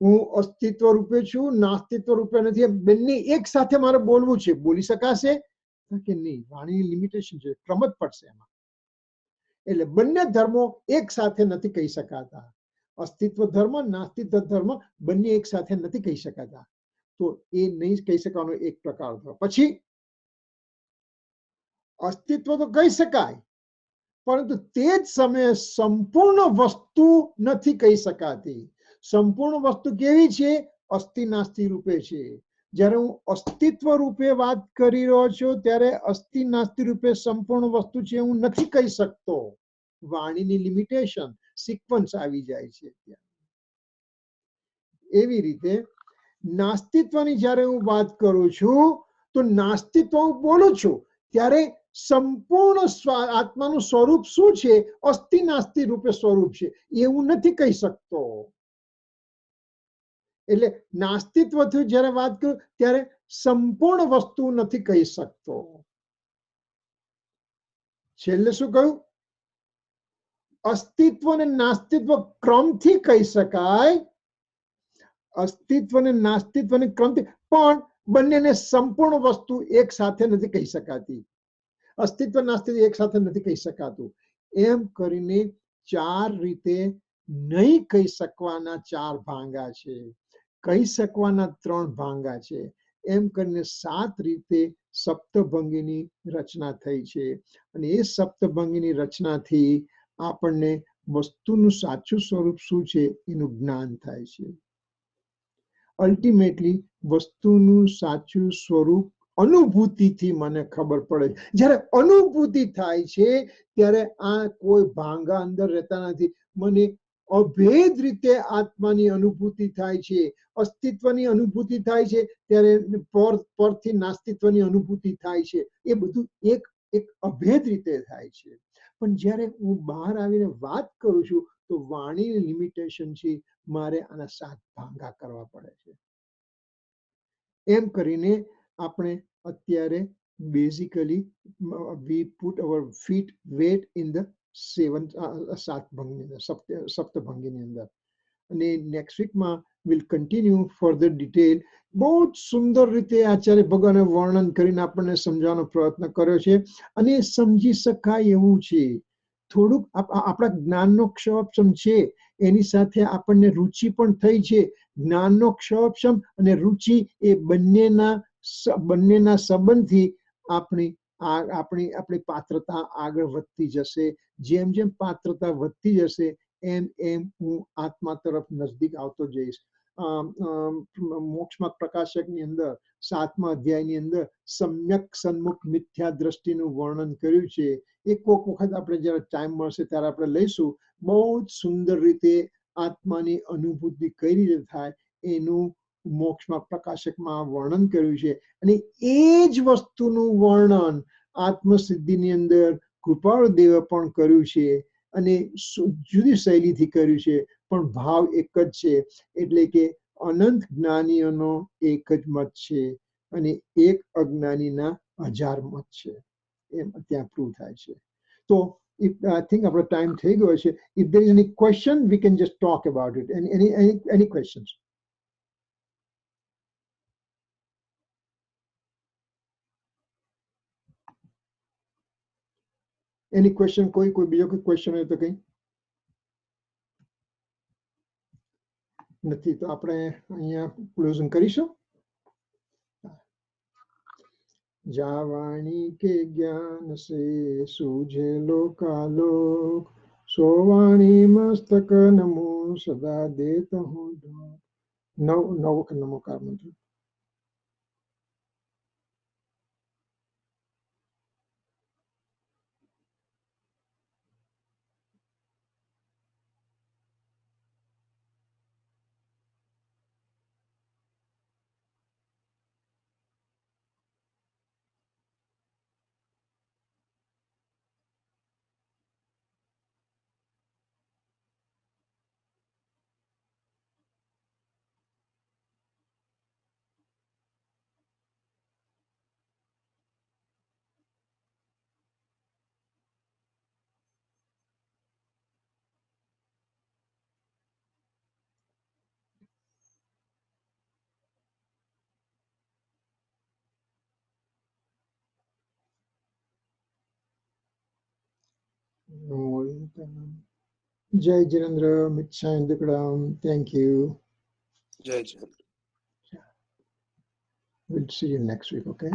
હું અસ્તિત્વ રૂપે છું, નાસ્તિત્વ રૂપે નથી, બંને એક સાથે મારે બોલવું છે. બોલી શકાશે કે નહીં? વાણીની લિમિટેશન છે, ક્રમ જ પડશે એમાં. એટલે બંને ધર્મો એક સાથે નથી કહી શકાતા. અસ્તિત્વ ધર્મ, નાસ્તિત્વ ધર્મ બંને એક સાથે નથી કહી શકાતા. તો એ નહીં કહી શકવાનો એક પ્રકાર થયો. પછી અસ્તિત્વ તો કહી શકાય, પરંતુ તે જ સમયે સંપૂર્ણ વસ્તુ નથી કહી શકાતી. સંપૂર્ણ વસ્તુ કેવી છે? અસ્થિ નાસ્તિ રૂપે છે. જ્યારે હું અસ્તિત્વ રૂપે વાત કરી રહ્યો છું ત્યારે અસ્થિ નાસ્તિ રૂપે સંપૂર્ણ વસ્તુ છે હું નથી કહી શકતો. વાણીની લિમિટેશન, સિક્વન્સ આવી જાય છે. એવી રીતે નાસ્તિત્વની જ્યારે હું વાત કરું છું તો નાસ્તિત્વ હું બોલું છું ત્યારે સંપૂર્ણ આત્માનું સ્વરૂપ શું છે? અસ્થિ નાસ્તિ રૂપે સ્વરૂપ છે, એવું નથી કહી શકતો. એટલે નાસ્તિત્વથી જ્યારે વાત કરું ત્યારે સંપૂર્ણ વસ્તુ નથી કહી શકતો. છેલ્લે શું કહ્યું? અસ્તિત્વ અને નાસ્તિત્વ ક્રમથી કહી શકાય. અસ્તિત્વ અને નાસ્તિત્વની ક્રમથી, પણ બંનેને સંપૂર્ણ વસ્તુ એક સાથે નથી કહી શકાતી. અસ્તિત્વ નાસ્તિત્વ એક સાથે નથી કહી શકાતું. એમ કરીને ચાર રીતે નહીં કહી શકવાના ચાર ભાંગા છે, કહી શકવાના ત્રણ ભાંગા છે. એમ કરીને 7 રીતે સપ્તભંગીની રચના થઈ છે. અને એ સપ્તભંગીની રચનાથી આપણને વસ્તુનું સાચું સ્વરૂપ શું છે એનું જ્ઞાન થાય છે. અલ્ટિમેટલી વસ્તુનું સાચું સ્વરૂપ અનુભૂતિથી મને ખબર પડે. જ્યારે અનુભૂતિ થાય છે ત્યારે આ કોઈ ભાંગા અંદર રહેતા નથી. મને અભેદ રીતે આત્માની અનુભૂતિ થાય છે, અસ્તિત્વની અનુભૂતિ થાય છે, ત્યારે પરથી નાસ્તિત્વની અનુભૂતિ થાય છે. એ બધું એક એક અભેદ રીતે થાય છે. પણ જ્યારે હું બહાર આવીને વાત કરું છું તો વાણીની લિમિટેશન છે, મારે આના 7 ભાંગા કરવા પડે છે. એમ કરીને આપણે અત્યારે basically we put our feet wet in the 7 ભંગની સપ્તભંગીની અંદર. અને નેક્સ્ટ વીકમાં વિલ કન્ટિન્યુ ફર્ધર ડિટેલ. બહુ જ સુંદર રીતે આચાર્ય ભગવાને વર્ણન કરીને આપણને સમજાવવાનો પ્રયત્ન કર્યો છે. અને સમજી શકાય એવું છે. થોડુંક આપણા જ્ઞાનનો ક્ષોભ છે, એની સાથે આપણને રુચિ પણ થઈ છે. જ્ઞાનનો ક્ષોભ અને રુચિ એ બંનેના સંબંધથી આપણી પાત્રતા આગળ વધતી જશે. જેમ જેમ પાત્રતા વધતી જશે એમ એમ હું આત્મા તરફ નજદીક આવતો જઈશ. મોક્ષમાં પ્રકાશકની અંદર 7મા અધ્યાયની અંદર સમ્યક સન્મુખ મિથ્યા દ્રષ્ટિનું વર્ણન કર્યું છે. એક વખત આપણે જયારે ટાઈમ મળશે ત્યારે આપણે લઈશું. બહુ જ સુંદર રીતે આત્માની અનુભૂતિ કઈ રીતે થાય એનું મોક્ષમાં પ્રકાશકમાં વર્ણન કર્યું છે. અને એ જ વસ્તુનું વર્ણન આત્મસિદ્ધિની અંદર કૃપાળુદેવે પણ કર્યું છે. અને જુદી શૈલીથી કર્યું છે, પણ ભાવ એક જ છે. એટલે કે અનંત જ્ઞાનીઓનો એક જ મત છે અને એક અજ્ઞાનીના 1000 મત છે. એમ ત્યાં પ્રૂવ થાય છે. તો I think આપણો ટાઈમ થઈ ગયો છે. If there is any question, we can just talk about it. Any questions? Any question? કોઈ બીજો કોઈ ક્વેશ્ચન હોય તો કઈ? નથી તો આપણે અહીંયા ક્લોઝિંગ કરીશું. જાવાણી કે જ્ઞાન સે સૂજે લોકાલોક, સોવાણી મસ્તક નમો સદા દેત હું. નવ નમોકાર મંત્ર. Jai Jirendra, Mitchayandukadam. Thank you. જય જય. We'll see you next week, okay?